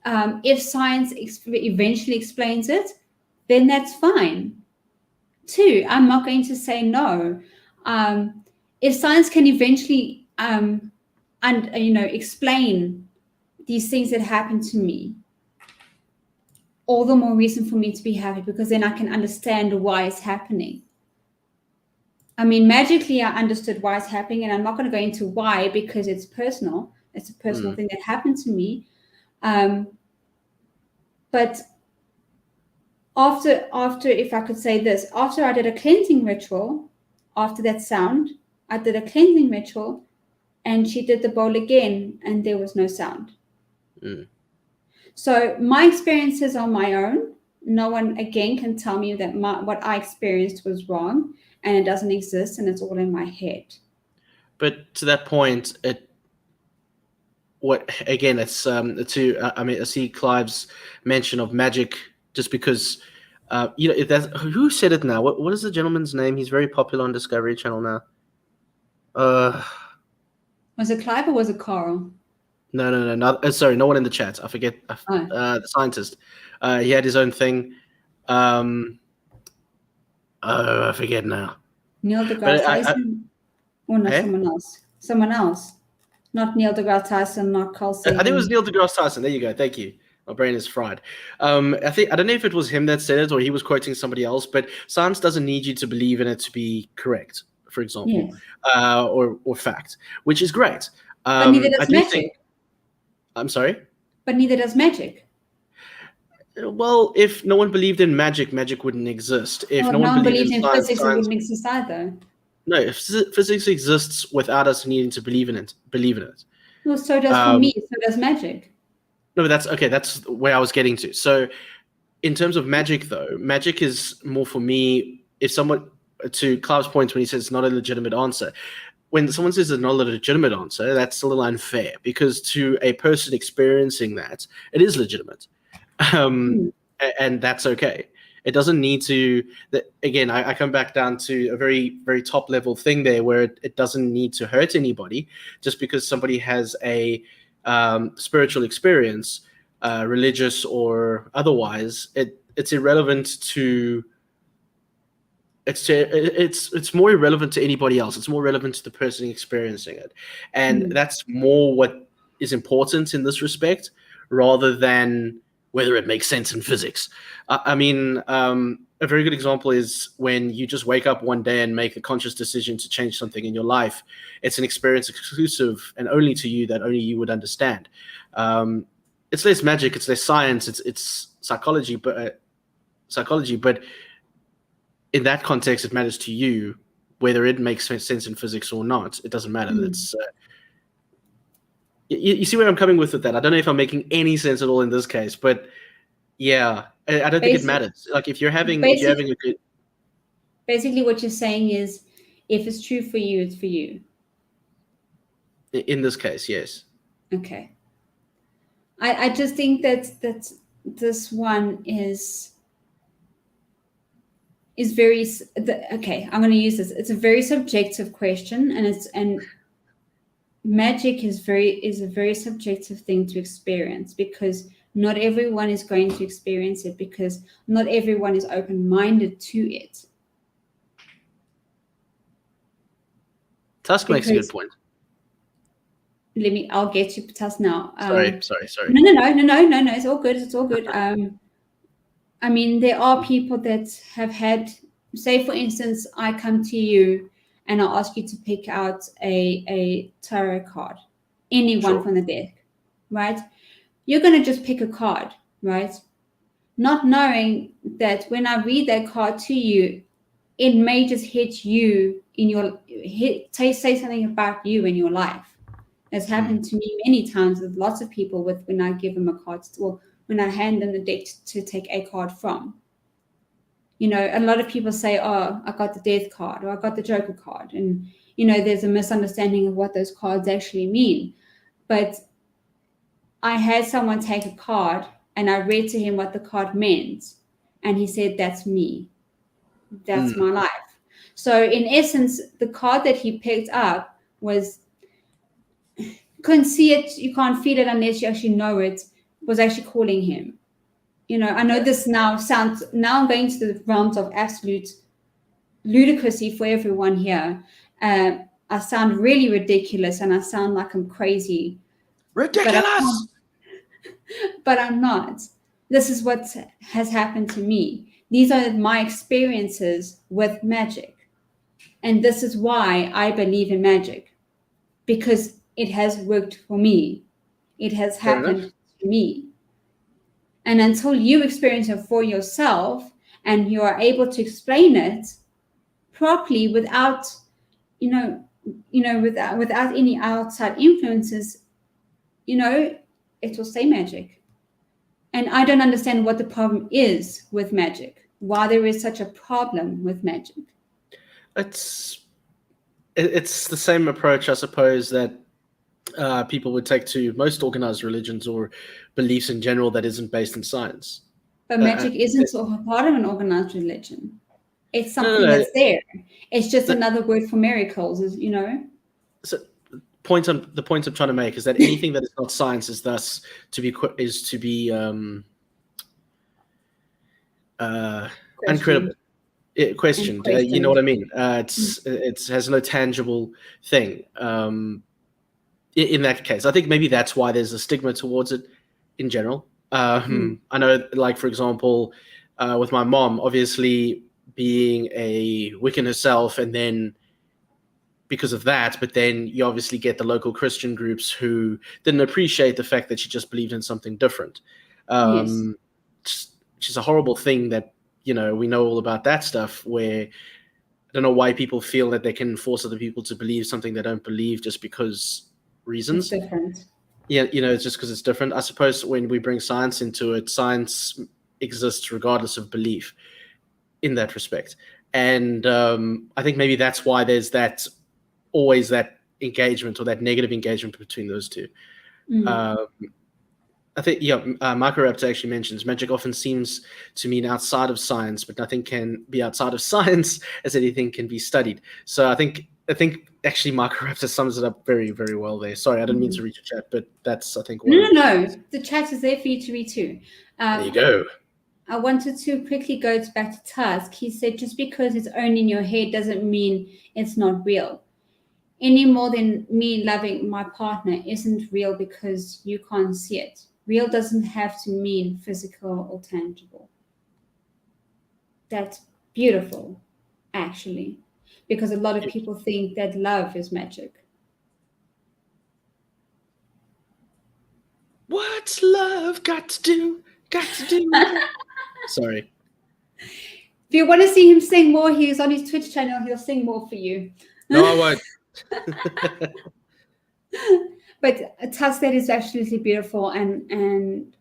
[SPEAKER 2] If science eventually explains it, then that's fine too. I'm not going to say no. If science can eventually explain these things that happen to me, all the more reason for me to be happy, because then I can understand why it's happening. I mean, magically, I understood why it's happening, and I'm not going to go into why because it's personal. It's a personal thing that happened to me. But after, if I could say this, after I did a cleansing ritual, after that sound, I did a cleansing ritual, and she did the bowl again, and there was no sound. So my experiences are my own. No one, again, can tell me that what I experienced was wrong, and it doesn't exist, and it's all in my head.
[SPEAKER 3] But to that point, it's I mean, I see Clive's mention of magic, just because if that's who said it now. What is the gentleman's name? He's very popular on Discovery Channel now.
[SPEAKER 2] Was it Clive or was it Carl?
[SPEAKER 3] No. Sorry, no one in the chat. I forget. The scientist. He had his own thing. I forget now.
[SPEAKER 2] Neil deGrasse Tyson? Or no, someone else. Not Neil deGrasse Tyson, not Carl Sagan.
[SPEAKER 3] I think it was Neil deGrasse Tyson. There you go. Thank you. My brain is fried. I don't know if it was him that said it or he was quoting somebody else, but science doesn't need you to believe in it to be correct, for example, or fact, which is great.
[SPEAKER 2] But neither does magic.
[SPEAKER 3] I'm sorry?
[SPEAKER 2] But neither does magic.
[SPEAKER 3] Well, if no one believed in magic, magic wouldn't exist. If no one believed in science,
[SPEAKER 2] physics, it wouldn't exist either.
[SPEAKER 3] No, if physics exists without us needing to believe in it.
[SPEAKER 2] Well, so does for me, so does magic.
[SPEAKER 3] No, but that's okay. That's where I was getting to. So, in terms of magic, though, magic is more for me. If someone, to Clive's point, when he says it's not a legitimate answer, when someone says it's not a legitimate answer, that's a little unfair, because to a person experiencing that, it is legitimate, and that's okay. It doesn't need to. Again, I come back down to a very, very top level thing there, where it doesn't need to hurt anybody just because somebody has a spiritual experience, religious or otherwise. It's irrelevant to. It's more irrelevant to anybody else. It's more relevant to the person experiencing it, and that's more what is important in this respect, rather than whether it makes sense in physics. I mean, a very good example is when you just wake up one day and make a conscious decision to change something in your life. It's an experience exclusive and only to you, that only you would understand. It's less magic, it's less science, it's psychology, but in that context, it matters to you whether it makes sense in physics or not. It doesn't matter. That's you see where I'm coming with that. I don't know if I'm making any sense at all in this case, but yeah, I don't think it matters. Like if you're having a good.
[SPEAKER 2] Basically, what you're saying is, if it's true for you, it's for you.
[SPEAKER 3] In this case, yes.
[SPEAKER 2] Okay. I just think that this one is very okay. I'm going to use this. It's a very subjective question, and magic is a very subjective thing to experience, because not everyone is going to experience it, because not everyone is open-minded to it.
[SPEAKER 3] Tusk makes a good point.
[SPEAKER 2] I'll get you Tusk now.
[SPEAKER 3] Sorry.
[SPEAKER 2] No. It's all good. It's all good. I mean, there are people that have had, say, for instance, I come to you and I'll ask you to pick out a tarot card, anyone from the deck, right? You're going to just pick a card, right? Not knowing that when I read that card to you, it may just hit you say something about you in your life. It's happened to me many times with lots of people when I give them a card, or when I hand them the deck to take a card from. You know, a lot of people say, oh, I got the death card, or I got the Joker card. And, you know, there's a misunderstanding of what those cards actually mean. But I had someone take a card and I read to him what the card meant. And he said, that's me. That's my life. So in essence, the card that he picked up was, couldn't see it, you can't feel it unless you actually know it, was actually calling him. You know, I know this now I'm going to the realms of absolute ludicrousy for everyone here. I sound really ridiculous and I sound like I'm crazy.
[SPEAKER 3] Ridiculous!
[SPEAKER 2] But I'm not. This is what has happened to me. These are my experiences with magic. And this is why I believe in magic. Because it has worked for me. It has happened to me. And until you experience it for yourself and you are able to explain it properly without, without any outside influences, it will stay magic. And I don't understand what the problem is with magic, why there is such a problem with magic.
[SPEAKER 3] It's the same approach, I suppose, that people would take to most organized religions or beliefs in general that isn't based in science.
[SPEAKER 2] But magic isn't a part of an organized religion. It's something
[SPEAKER 3] No.
[SPEAKER 2] that's there. It's just another word for miracles,
[SPEAKER 3] So the point I'm trying to make is that anything that is not science is thus to be uncredible, questioned. You know what I mean? It has no tangible thing. In that case, I think maybe that's why there's a stigma towards it in general. I know, like, for example, with my mom, obviously being a Wiccan herself, and then because of that, but then you obviously get the local Christian groups who didn't appreciate the fact that she just believed in something different. Which is a horrible thing that, we know all about that stuff, where I don't know why people feel that they can force other people to believe something they don't believe just because reasons.
[SPEAKER 2] It's different.
[SPEAKER 3] Yeah, it's just because it's different. I suppose when we bring science into it, science exists regardless of belief in that respect. And I think maybe that's why there's always that engagement or that negative engagement between those two. I think, Microraptor actually mentions magic often seems to mean outside of science, but nothing can be outside of science as anything can be studied. So I think actually Microraptor sums it up very, very well there. Sorry, I didn't mean to read your chat, but that's, I think,
[SPEAKER 2] No. The chat is there for you to read too.
[SPEAKER 3] There you go.
[SPEAKER 2] I wanted to quickly go back to Tusk. He said, just because it's only in your head doesn't mean it's not real. Any more than me loving my partner isn't real because you can't see it. Real doesn't have to mean physical or tangible. That's beautiful, actually, because a lot of people think that love is magic.
[SPEAKER 3] What's love got to do? Sorry.
[SPEAKER 2] If you want to see him sing more, he's on his Twitch channel. He'll sing more for you.
[SPEAKER 3] No, I won't.
[SPEAKER 2] But Tusk, that is absolutely beautiful, and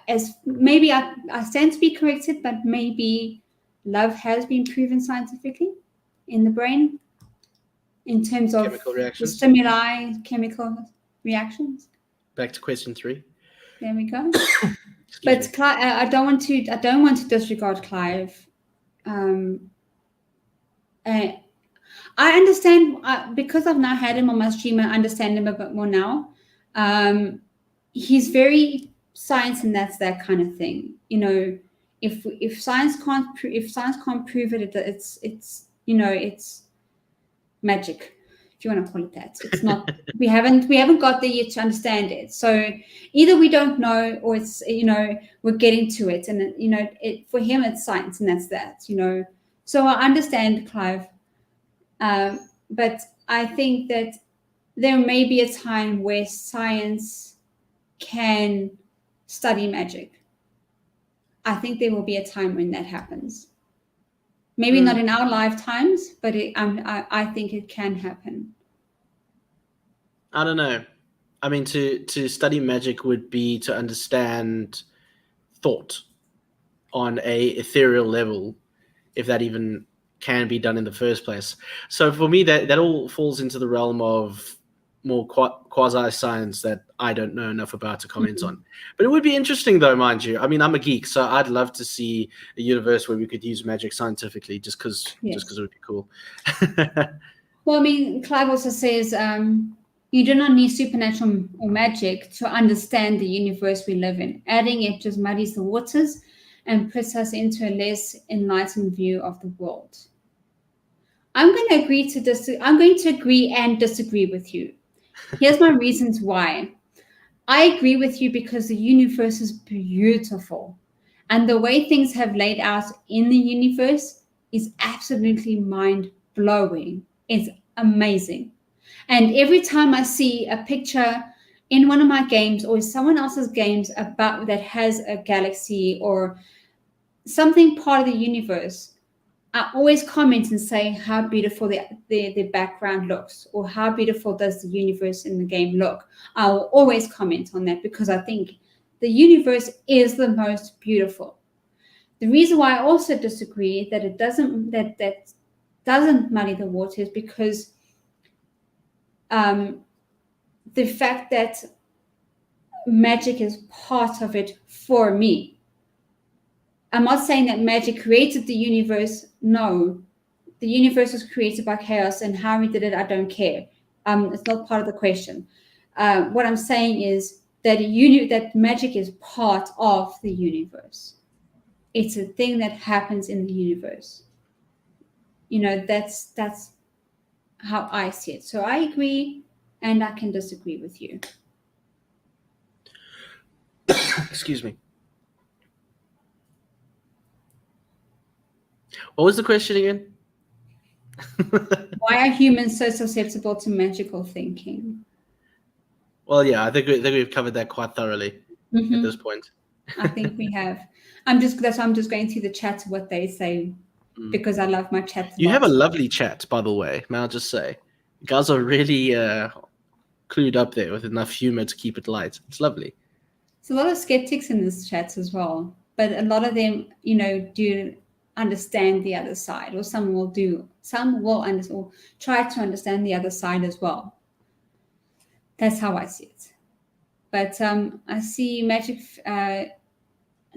[SPEAKER 2] as maybe I stand to be corrected, but maybe love has been proven scientifically in the brain in terms of the stimuli, chemical reactions.
[SPEAKER 3] Back to question 3.
[SPEAKER 2] There we go. But Clive, I don't want to disregard Clive. I understand because I've now had him on my stream. I understand him a bit more now. He's very science, and that's that kind of thing. If science can't prove it, it's magic, if you want to call it that. It's not. we haven't got there yet to understand it. So either we don't know, or it's we're getting to it, and for him it's science, and that's that. So I understand Clive. But I think that there may be a time where science can study magic. I think there will be a time when that happens. Maybe not in our lifetimes, but I think it can happen.
[SPEAKER 3] I don't know. I mean, to study magic would be to understand thought on a ethereal level, if that even can be done in the first place. So for me, that all falls into the realm of more quasi-science that I don't know enough about to comment on. But it would be interesting, though, mind you. I mean, I'm a geek, so I'd love to see a universe where we could use magic scientifically, just because it would be cool.
[SPEAKER 2] Well, I mean, Clive also says you do not need supernatural or magic to understand the universe we live in. Adding it just muddies the waters and puts us into a less enlightened view of the world. I'm going to agree and disagree with you. Here's my reasons why. I agree with you because the universe is beautiful, and the way things have laid out in the universe is absolutely mind-blowing. It's amazing. And every time I see a picture in one of my games or someone else's games about that has a galaxy or something part of the universe, I always comment and say how beautiful the background looks, or how beautiful does the universe in the game look. I'll always comment on that because I think the universe is the most beautiful. The reason why I also disagree that it doesn't muddy the water is because the fact that magic is part of it for me. I'm not saying that magic created the universe. No, the universe was created by chaos, and how we did it, I don't care. It's not part of the question. What I'm saying is that that magic is part of the universe. It's a thing that happens in the universe. That's how I see it. So I agree, and I can disagree with you.
[SPEAKER 3] Excuse me. What was the question again?
[SPEAKER 2] Why are humans so susceptible to magical thinking?
[SPEAKER 3] Well, yeah, I think we've covered that quite thoroughly at this point.
[SPEAKER 2] I think we have. That's why I'm just going through the chat what they say, because I love my chat.
[SPEAKER 3] You have a lovely chat, by the way. May I just say, you guys are really clued up there with enough humor to keep it light. It's lovely.
[SPEAKER 2] There's a lot of skeptics in this chat as well, but a lot of them, do understand the other side, or some will understand, or try to understand the other side as well. That's how I see it. But I see magic.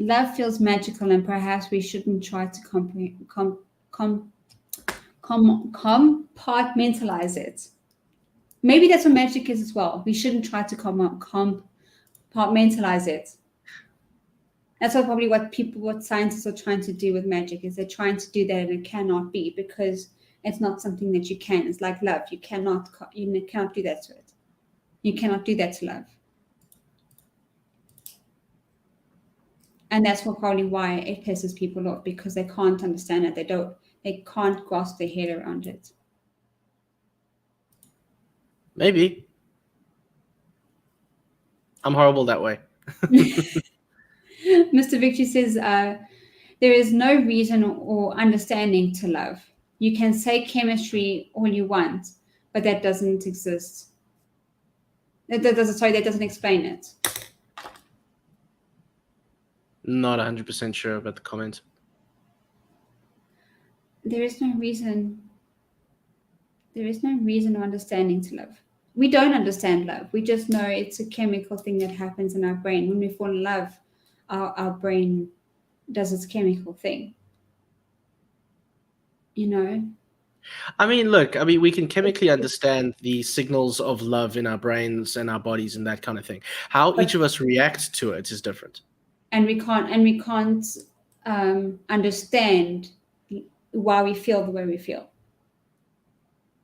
[SPEAKER 2] Love feels magical, and perhaps we shouldn't try to compartmentalize it. Maybe that's what magic is as well. We shouldn't try to compartmentalize it. That's what scientists are trying to do with magic, is they're trying to do that, and it cannot be, because it's not something that you can. It's like love. You cannot do that to it. You cannot do that to love. And that's probably why it pisses people off, because they can't understand it. They can't grasp their head around it.
[SPEAKER 3] Maybe. I'm horrible that way.
[SPEAKER 2] Mr. Victory says, there is no reason or understanding to love. You can say chemistry all you want, but that doesn't exist. That doesn't explain it.
[SPEAKER 3] Not 100% sure about the comment.
[SPEAKER 2] There is no reason or understanding to love. We don't understand love. We just know it's a chemical thing that happens in our brain. When we fall in love, our brain does its chemical thing.
[SPEAKER 3] I mean, look, we can chemically understand the signals of love in our brains and our bodies and that kind of thing. How each of us react to it is different. And we
[SPEAKER 2] can't understand why we feel the way we feel.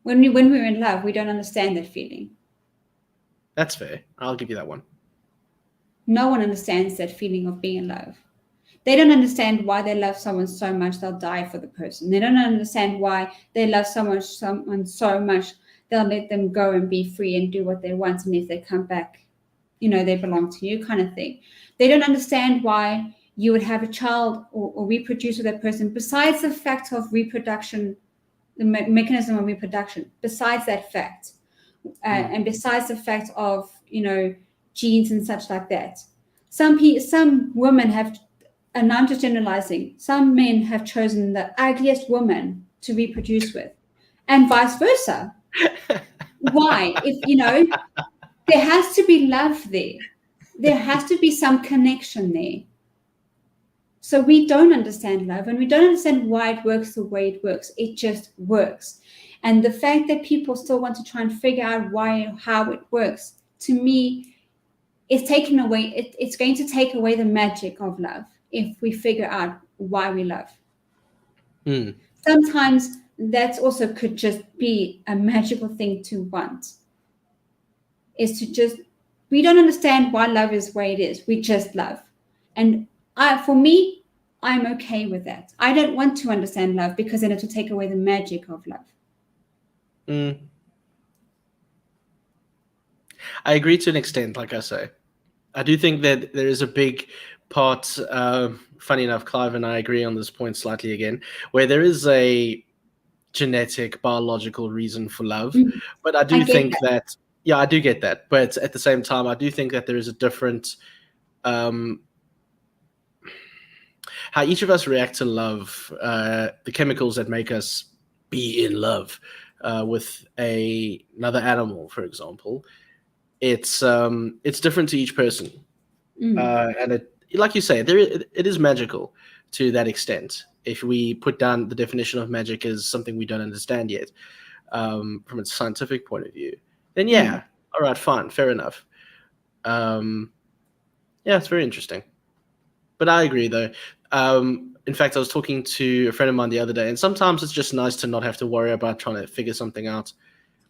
[SPEAKER 2] When we're in love, we don't understand that feeling.
[SPEAKER 3] That's fair. I'll give you that one.
[SPEAKER 2] No one understands that feeling of being in love. They don't understand why they love someone so much they'll die for the person. They don't understand why they love someone so much they'll let them go and be free and do what they want. And if they come back, they belong to you, kind of thing. They don't understand why you would have a child or reproduce with that person, besides the fact of reproduction, the mechanism of reproduction, besides that fact, and besides the fact of, genes and such like that. Some women have, and I'm just generalizing, some men have chosen the ugliest woman to reproduce with, and vice versa. Why? If, there has to be love there. There has to be some connection there. So we don't understand love, and we don't understand why it works the way it works. It just works. And the fact that people still want to try and figure out how it works, to me, it's taken away. It's going to take away the magic of love if we figure out why we love. Sometimes that also could just be a magical thing to want. We don't understand why love is the way it is. We just love. And for me, I'm okay with that. I don't want to understand love, because then it will take away the magic of love.
[SPEAKER 3] I agree to an extent, like I say. I do think that there is a big part, funny enough, Clive and I agree on this point slightly again, where there is a genetic, biological reason for love.
[SPEAKER 2] Mm.
[SPEAKER 3] But I
[SPEAKER 2] I
[SPEAKER 3] do
[SPEAKER 2] get
[SPEAKER 3] think
[SPEAKER 2] that.
[SPEAKER 3] that, yeah, I do get that. But at the same time, I do think that there is a different, how each of us react to love, the chemicals that make us be in love with another animal, for example. It's different to each person. And it, like you say, it is magical to that extent. If we put down the definition of magic as something we don't understand yet, from a scientific point of view, then yeah, all right, fine, fair enough. Yeah, it's very interesting. But I agree, though. In fact, I was talking to a friend of mine the other day, and sometimes it's just nice to not have to worry about trying to figure something out.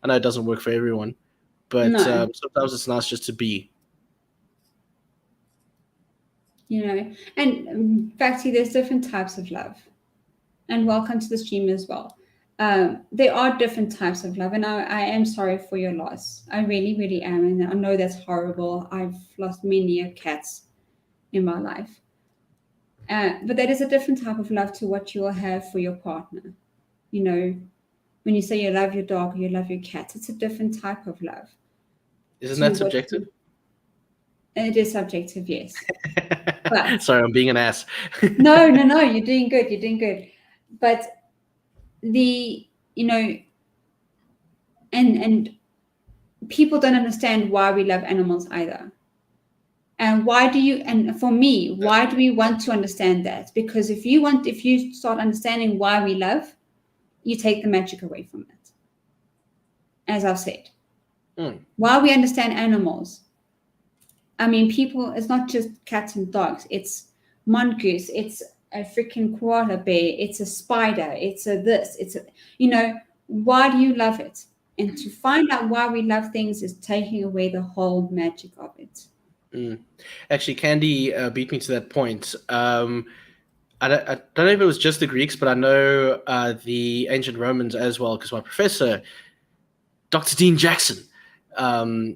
[SPEAKER 3] I know it doesn't work for everyone, but
[SPEAKER 2] No.
[SPEAKER 3] sometimes it's nice just to be.
[SPEAKER 2] And in fact, see, there's different types of love. And welcome to the stream as well. There are different types of love, and I am sorry for your loss. I really, really am, and I know that's horrible. I've lost many cats in my life. But that is a different type of love to what you will have for your partner. When you say you love your dog or you love your cat, it's a different type of love.
[SPEAKER 3] Isn't that subjective?
[SPEAKER 2] It is subjective, yes. But,
[SPEAKER 3] sorry, I'm being an ass.
[SPEAKER 2] No, you're doing good. You're doing good. But and people don't understand why we love animals either. And for me, why do we want to understand that? Because if you start understanding why we love, you take the magic away from it. As I've said. Why we understand animals. I mean, people, it's not just cats and dogs. It's mongoose. It's a freaking koala bear. It's a spider. It's a this. It's a, why do you love it? And to find out why we love things is taking away the whole magic of it.
[SPEAKER 3] Actually, Candy beat me to that point. I don't know if it was just the Greeks, but I know the ancient Romans as well, because my professor, Dr. Dean Jackson,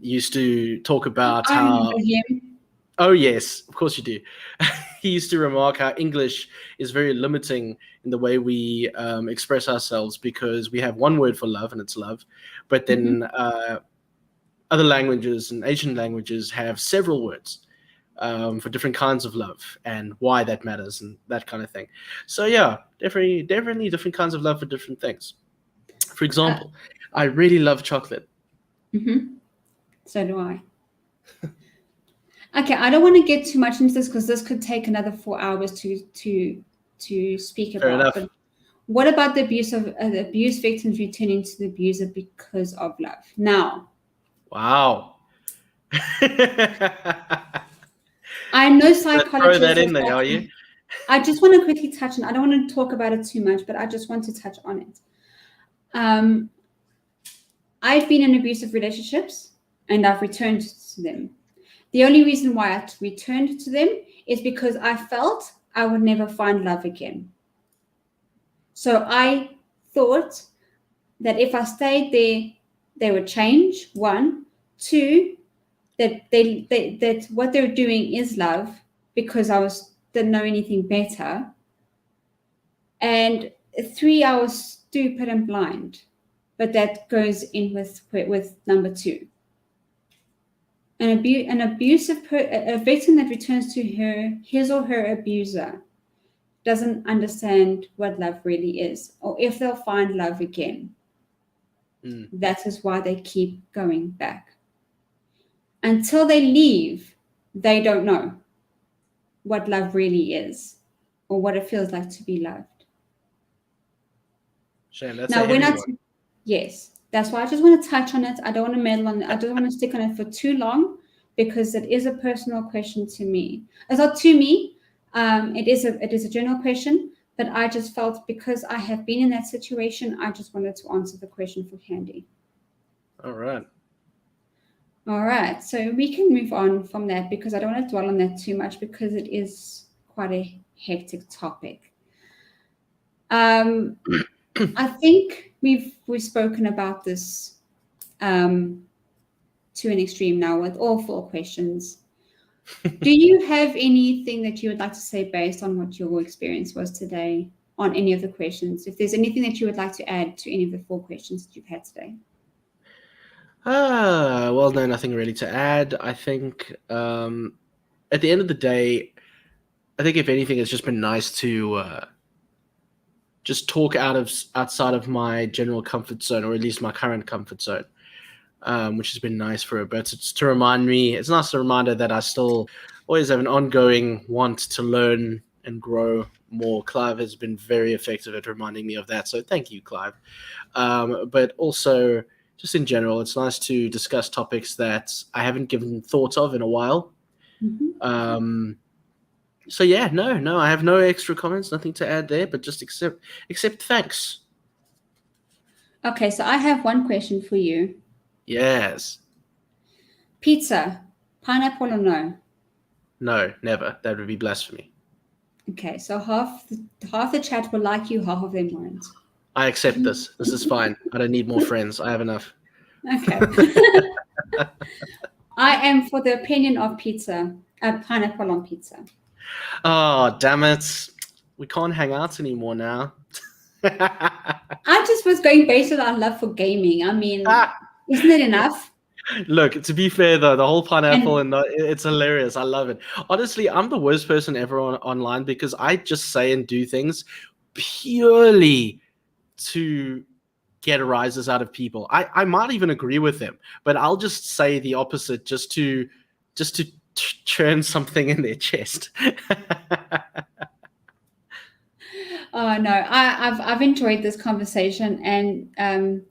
[SPEAKER 3] used to talk about how... Oh, yes, of course you do. He used to remark how English is very limiting in the way we express ourselves, because we have one word for love, and it's love. But then other languages and Asian languages have several words for different kinds of love and why that matters and that kind of thing. So yeah, definitely different kinds of love for different things. For example, I really love chocolate.
[SPEAKER 2] So do I. Okay, I don't want to get too much into this because this could take another 4 hours to speak about.
[SPEAKER 3] Fair enough.
[SPEAKER 2] But what about the abuse victims returning to the abuser because of love? Now,
[SPEAKER 3] wow.
[SPEAKER 2] I'm no psychologist.
[SPEAKER 3] Throw that in there, are you?
[SPEAKER 2] I just want to quickly touch on. I don't want to talk about it too much, but I just want to touch on it. I've been in abusive relationships and I've returned to them. The only reason why I returned to them is because I felt I would never find love again. So I thought that if I stayed there, they would change. 1, 2, that what they're doing is love, because I didn't know anything better. And 3, I was stupid and blind. But that goes in with number 2. A victim that returns to his or her abuser doesn't understand what love really is, or if they'll find love again. That is why they keep going back. Until they leave, they don't know what love really is, or what it feels like to be loved.
[SPEAKER 3] Shame, that's
[SPEAKER 2] now,
[SPEAKER 3] a heavy one.
[SPEAKER 2] Yes, that's why I just want to touch on it. I don't want to meddle on it. I don't want to stick on it for too long, because it is a personal question to me. It's not to me. It is a general question, but I just felt because I have been in that situation, I just wanted to answer the question for Candy.
[SPEAKER 3] All right.
[SPEAKER 2] So we can move on from that, because I don't want to dwell on that too much, because it is quite a hectic topic. I think we've spoken about this to an extreme now with all 4 questions. Do you have anything that you would like to say based on what your experience was today on any of the questions? If there's anything that you would like to add to any of the 4 questions that you've had today?
[SPEAKER 3] Well, no, nothing really to add. I think at the end of the day, I think if anything, it's just been nice to just talk outside of my general comfort zone, or at least my current comfort zone, which has been nice for a bit. It's to remind me. It's a nice reminder that I still always have an ongoing want to learn and grow more. Clive has been very effective at reminding me of that, so thank you, Clive. But also, just in general, it's nice to discuss topics that I haven't given thought of in a while.
[SPEAKER 2] Mm-hmm.
[SPEAKER 3] So yeah, no, I have no extra comments, nothing to add there, but just accept thanks.
[SPEAKER 2] Okay, so I have one question for you.
[SPEAKER 3] Yes.
[SPEAKER 2] Pizza, pineapple or no?
[SPEAKER 3] No, never. That would be blasphemy.
[SPEAKER 2] Okay, so half the chat will like you, half of them won't.
[SPEAKER 3] I accept this. This is fine. I don't need more friends. I have enough.
[SPEAKER 2] Okay. I am for the opinion of pizza, pineapple on pizza.
[SPEAKER 3] Oh, damn it. We can't hang out anymore now.
[SPEAKER 2] I just was going based on our love for gaming. I mean, isn't it enough?
[SPEAKER 3] Look, to be fair though, the whole pineapple it's hilarious. I love it. Honestly, I'm the worst person ever online because I just say and do things purely to get rises out of people. I might even agree with them, but I'll just say the opposite just to churn something in their chest.
[SPEAKER 2] Oh no, I've enjoyed this conversation, and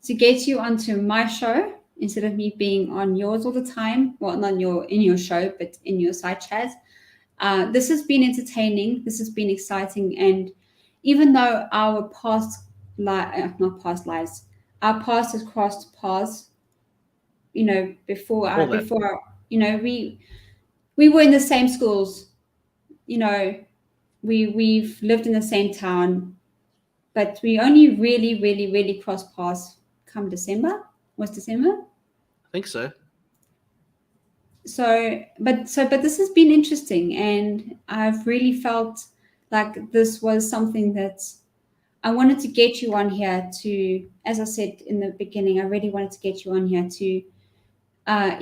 [SPEAKER 2] to get you onto my show instead of me being on yours all the time. Well, not in your show, but in your side chat. This has been entertaining. This has been exciting, and even though our past our past has crossed paths. Before we were in the same schools. We've lived in the same town, but we only really, really, really crossed paths come December. Was December?
[SPEAKER 3] I think so.
[SPEAKER 2] But this has been interesting, and I've really felt like this was something that I wanted to get you on here to, as I said in the beginning, I really wanted to get you on here to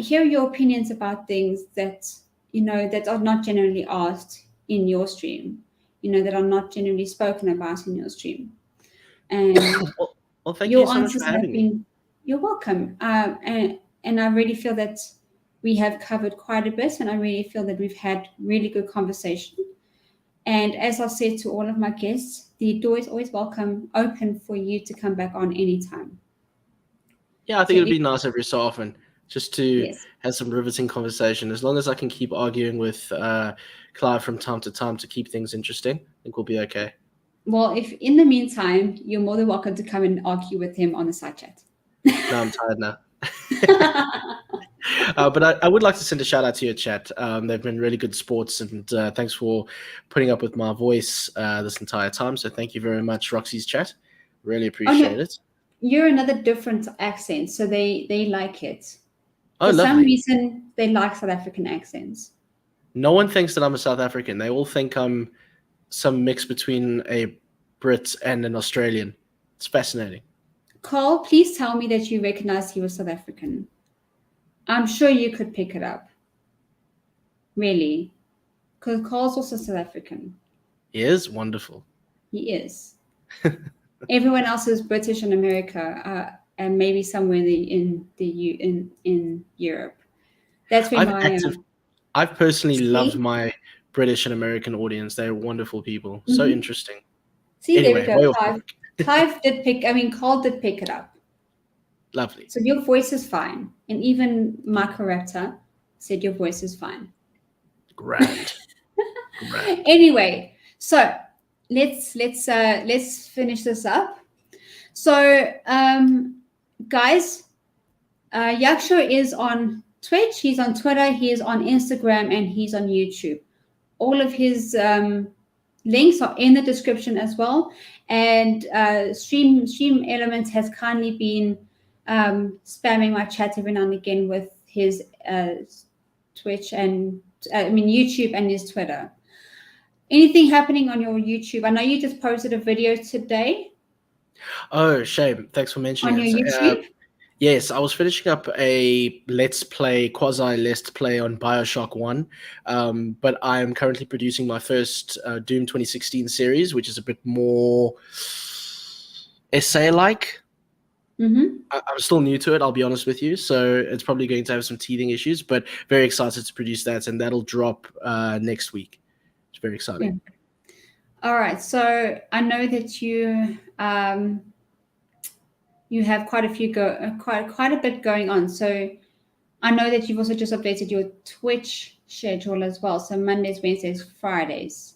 [SPEAKER 2] hear your opinions about things that that are not generally asked in your stream, that are not generally spoken about in your stream. And
[SPEAKER 3] well, thank you so much
[SPEAKER 2] answers
[SPEAKER 3] for having me.
[SPEAKER 2] You're welcome. And I really feel that we have covered quite a bit, and I really feel that we've had really good conversation. And as I said to all of my guests, the door is always open for you to come back on anytime.
[SPEAKER 3] Yeah, I think it'd be nice every so often just to have some riveting conversation. As long as I can keep arguing with Clive from time to time to keep things interesting, I think we'll be okay.
[SPEAKER 2] Well, if in the meantime, you're more than welcome to come and argue with him on the side chat.
[SPEAKER 3] No, I'm tired now. But I would like to send a shout out to your chat. They've been really good sports, and thanks for putting up with my voice this entire time. So thank you very much, Roxy's chat. Really appreciate it.
[SPEAKER 2] You're another different accent, so they like it.
[SPEAKER 3] Oh,
[SPEAKER 2] For
[SPEAKER 3] lovely.
[SPEAKER 2] some reason, they like South African accents.
[SPEAKER 3] No one thinks that I'm a South African. They all think I'm some mix between a Brit and an Australian. It's fascinating.
[SPEAKER 2] Carl, please tell me that you recognize he was South African. I'm sure you could pick it up. Really. Because Carl's also South African.
[SPEAKER 3] He is wonderful.
[SPEAKER 2] He is. Everyone else is British in America, and maybe somewhere in Europe. That's where
[SPEAKER 3] I've personally loved my British and American audience. They're wonderful people. Mm-hmm. So interesting.
[SPEAKER 2] See, anyway, there we go. Carl did pick it up.
[SPEAKER 3] Lovely.
[SPEAKER 2] So your voice is fine. And even my corrector said your voice is fine.
[SPEAKER 3] Grand.
[SPEAKER 2] Anyway, so let's finish this up. So guys, Hyacsho is on Twitch, he's on Twitter, he is on Instagram, and he's on YouTube. All of his links are in the description as well. And Stream Elements has kindly been spamming my chat every now and again with his Twitch and YouTube and his Twitter. Anything happening on your YouTube? I know you just posted a video today.
[SPEAKER 3] Oh, shame. Thanks for mentioning
[SPEAKER 2] on your
[SPEAKER 3] it.
[SPEAKER 2] YouTube.
[SPEAKER 3] Yes, I was finishing up a quasi let's play on BioShock 1, but I am currently producing my first Doom 2016 series, which is a bit more essay-like.
[SPEAKER 2] Mm-hmm.
[SPEAKER 3] I'm still new to it, I'll be honest with you, so it's probably going to have some teething issues, but very excited to produce that, and that'll drop next week. It's very exciting.
[SPEAKER 2] Yeah. All right, so I know that you have quite a few quite a bit going on. So I know that you've also just updated your Twitch schedule as well. So Mondays, Wednesdays, Fridays.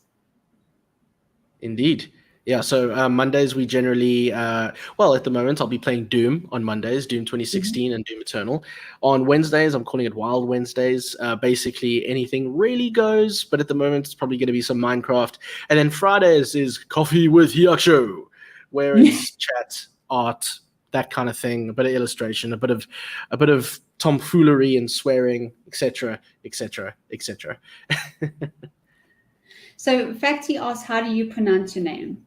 [SPEAKER 3] Indeed. Yeah, so Mondays we generally, at the moment I'll be playing Doom on Mondays, Doom 2016 and Doom Eternal. On Wednesdays, I'm calling it Wild Wednesdays. Basically anything really goes, but at the moment it's probably going to be some Minecraft. And then Fridays is Coffee with Hyacsho, where it's chat, art, that kind of thing, a bit of illustration, a bit of tomfoolery and swearing, etc., etc., etc.
[SPEAKER 2] So Facty asks, how do you pronounce your name?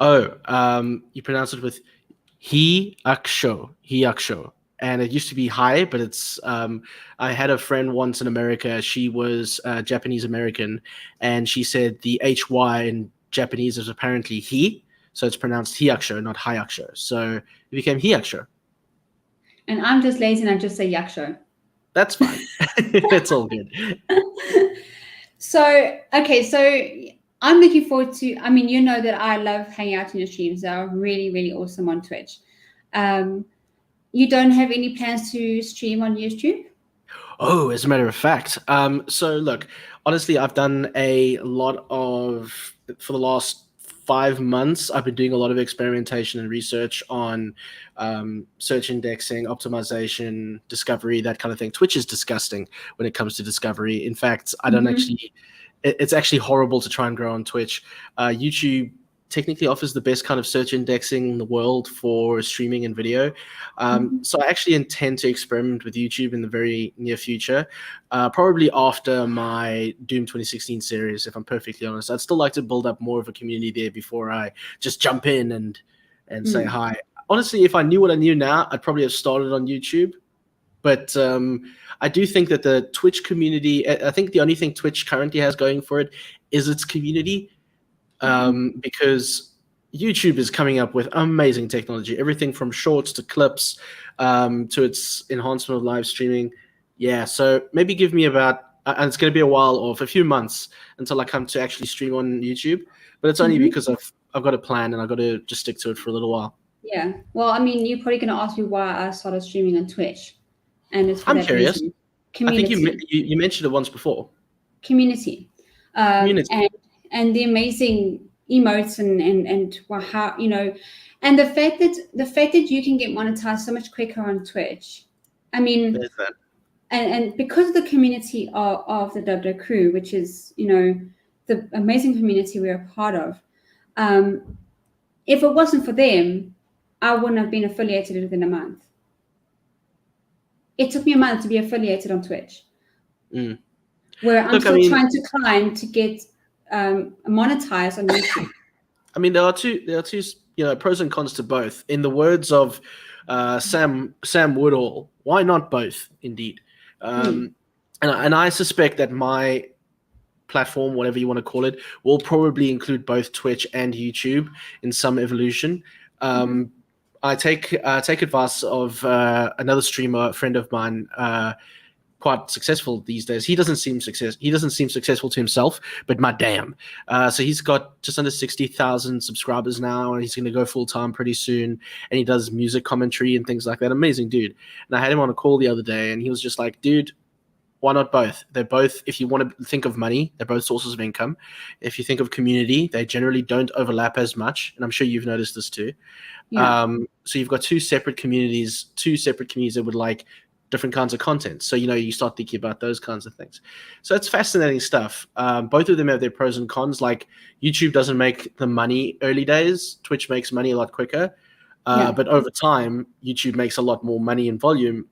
[SPEAKER 3] You pronounce it with Hyacsho, and it used to be Hi, but it's I had a friend once in America. She was Japanese American, and she said the HY in Japanese is apparently he, so it's pronounced Hyacsho, not Hyacsho. So it became Hyacsho.
[SPEAKER 2] And I'm just lazy and I just say Hyacsho.
[SPEAKER 3] That's fine. It's all good.
[SPEAKER 2] So I'm looking forward to, you know that I love hanging out in your streams. They're really, really awesome on Twitch. You don't have any plans to stream on YouTube?
[SPEAKER 3] Oh, as a matter of fact. So look, honestly, I've done a lot for the last 5 months, I've been doing a lot of experimentation and research on search indexing, optimization, discovery, that kind of thing. Twitch is disgusting when it comes to discovery. In fact, I don't it's actually horrible to try and grow on Twitch. YouTube technically offers the best kind of search indexing in the world for streaming and video. So I actually intend to experiment with YouTube in the very near future, probably after my Doom 2016 series, if I'm perfectly honest. I'd still like to build up more of a community there before I just jump in and say hi. Honestly, if I knew what I knew now, I'd probably have started on YouTube. But I do think that the Twitch community, I think the only thing Twitch currently has going for it is its community. Because YouTube is coming up with amazing technology, everything from shorts to clips to its enhancement of live streaming. Yeah, so maybe give me about, and it's going to be a while off, a few months until I come to actually stream on YouTube. But it's only because I've got a plan and I've got to just stick to it for a little while.
[SPEAKER 2] Yeah, well, you're probably going to ask me why I started streaming on Twitch. And it's for
[SPEAKER 3] I'm curious.
[SPEAKER 2] Reason.
[SPEAKER 3] I think you mentioned it once before.
[SPEAKER 2] Community. And the amazing emotes and how, and the fact that you can get monetized so much quicker on Twitch.
[SPEAKER 3] There's that.
[SPEAKER 2] And because of the community of the Dubdo crew, which is, the amazing community we're a part of, if it wasn't for them, I wouldn't have been affiliated within a month. It took me a month to be affiliated on Twitch, where I'm still trying to climb to get monetized on YouTube.
[SPEAKER 3] There are two pros and cons to both. In the words of Sam Woodall, why not both? Indeed, and I suspect that my platform, whatever you want to call it, will probably include both Twitch and YouTube in some evolution. I take advice of another streamer, a friend of mine, quite successful these days. He doesn't seem successful to himself, but my damn. So he's got just under 60,000 subscribers now, and he's going to go full time pretty soon. And he does music commentary and things like that. Amazing dude. And I had him on a call the other day, and he was just like, dude, why not both? They're both, if you want to think of money, they're both sources of income. If you think of community, they generally don't overlap as much. And I'm sure you've noticed this too. Yeah. So you've got two separate communities that would like different kinds of content. So, you start thinking about those kinds of things. So it's fascinating stuff. Both of them have their pros and cons. Like YouTube doesn't make the money early days. Twitch makes money a lot quicker.
[SPEAKER 2] Yeah.
[SPEAKER 3] But over time, YouTube makes a lot more money in volume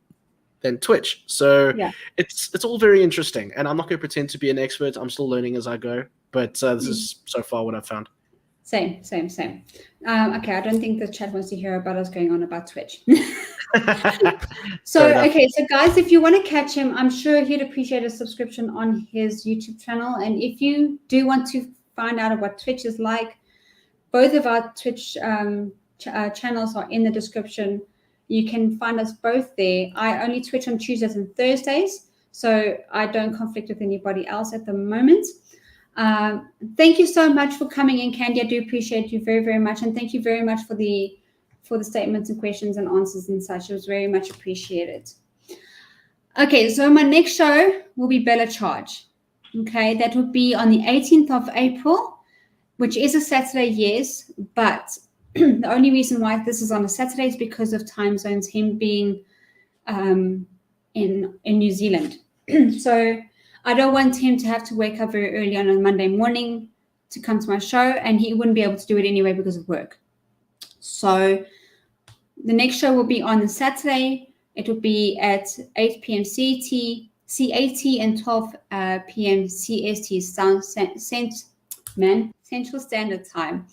[SPEAKER 3] than Twitch. So
[SPEAKER 2] Yeah.
[SPEAKER 3] it's all very interesting. And I'm not going to pretend to be an expert. I'm still learning as I go. But this is so far what I've found.
[SPEAKER 2] Same. Okay, I don't think the chat wants to hear about us going on about Twitch. So, okay, so guys, if you want to catch him, I'm sure he'd appreciate a subscription on his YouTube channel. And if you do want to find out what Twitch is like, both of our Twitch channels are in the description. You can find us both there. I only Twitch on Tuesdays and Thursdays, so I don't conflict with anybody else at the moment. Thank you so much for coming in, Candy. I do appreciate you very, very much. And thank you very much for the statements and questions and answers and such. It was very much appreciated. Okay, so my next show will be Bella Charge. Okay, that would be on the 18th of April, which is a Saturday, yes. But the only reason why this is on a Saturday is because of time zones, him being in New Zealand. So I don't want him to have to wake up very early on a Monday morning to come to my show, and he wouldn't be able to do it anyway because of work. So the next show will be on a Saturday. It will be at 8 p.m. CAT and 12 p.m. CST, Central Standard Time.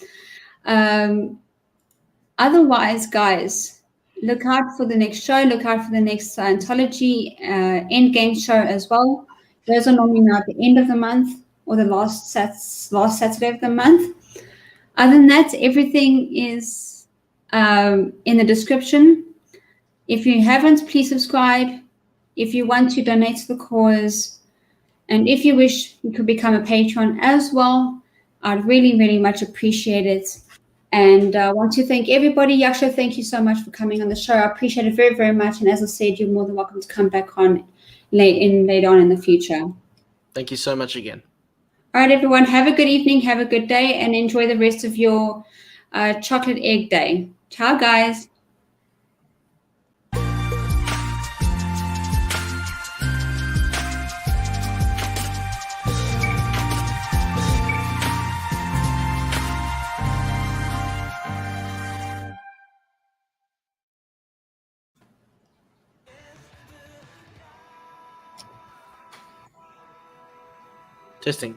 [SPEAKER 2] Otherwise, guys, look out for the next show. Look out for the next Scientology Endgame show as well. Those are normally now at the end of the month or the last Saturday of the month. Other than that, everything is in the description. If you haven't, please subscribe. If you want to donate to the cause, and if you wish, you could become a patron as well. I'd really, really much appreciate it. And I want to thank everybody. Hyacsho, thank you so much for coming on the show. I appreciate it very, very much. And as I said, you're more than welcome to come back on later on in the future.
[SPEAKER 3] Thank you so much again.
[SPEAKER 2] All right, everyone. Have a good evening. Have a good day. And enjoy the rest of your chocolate egg day. Ciao, guys.
[SPEAKER 3] Testing.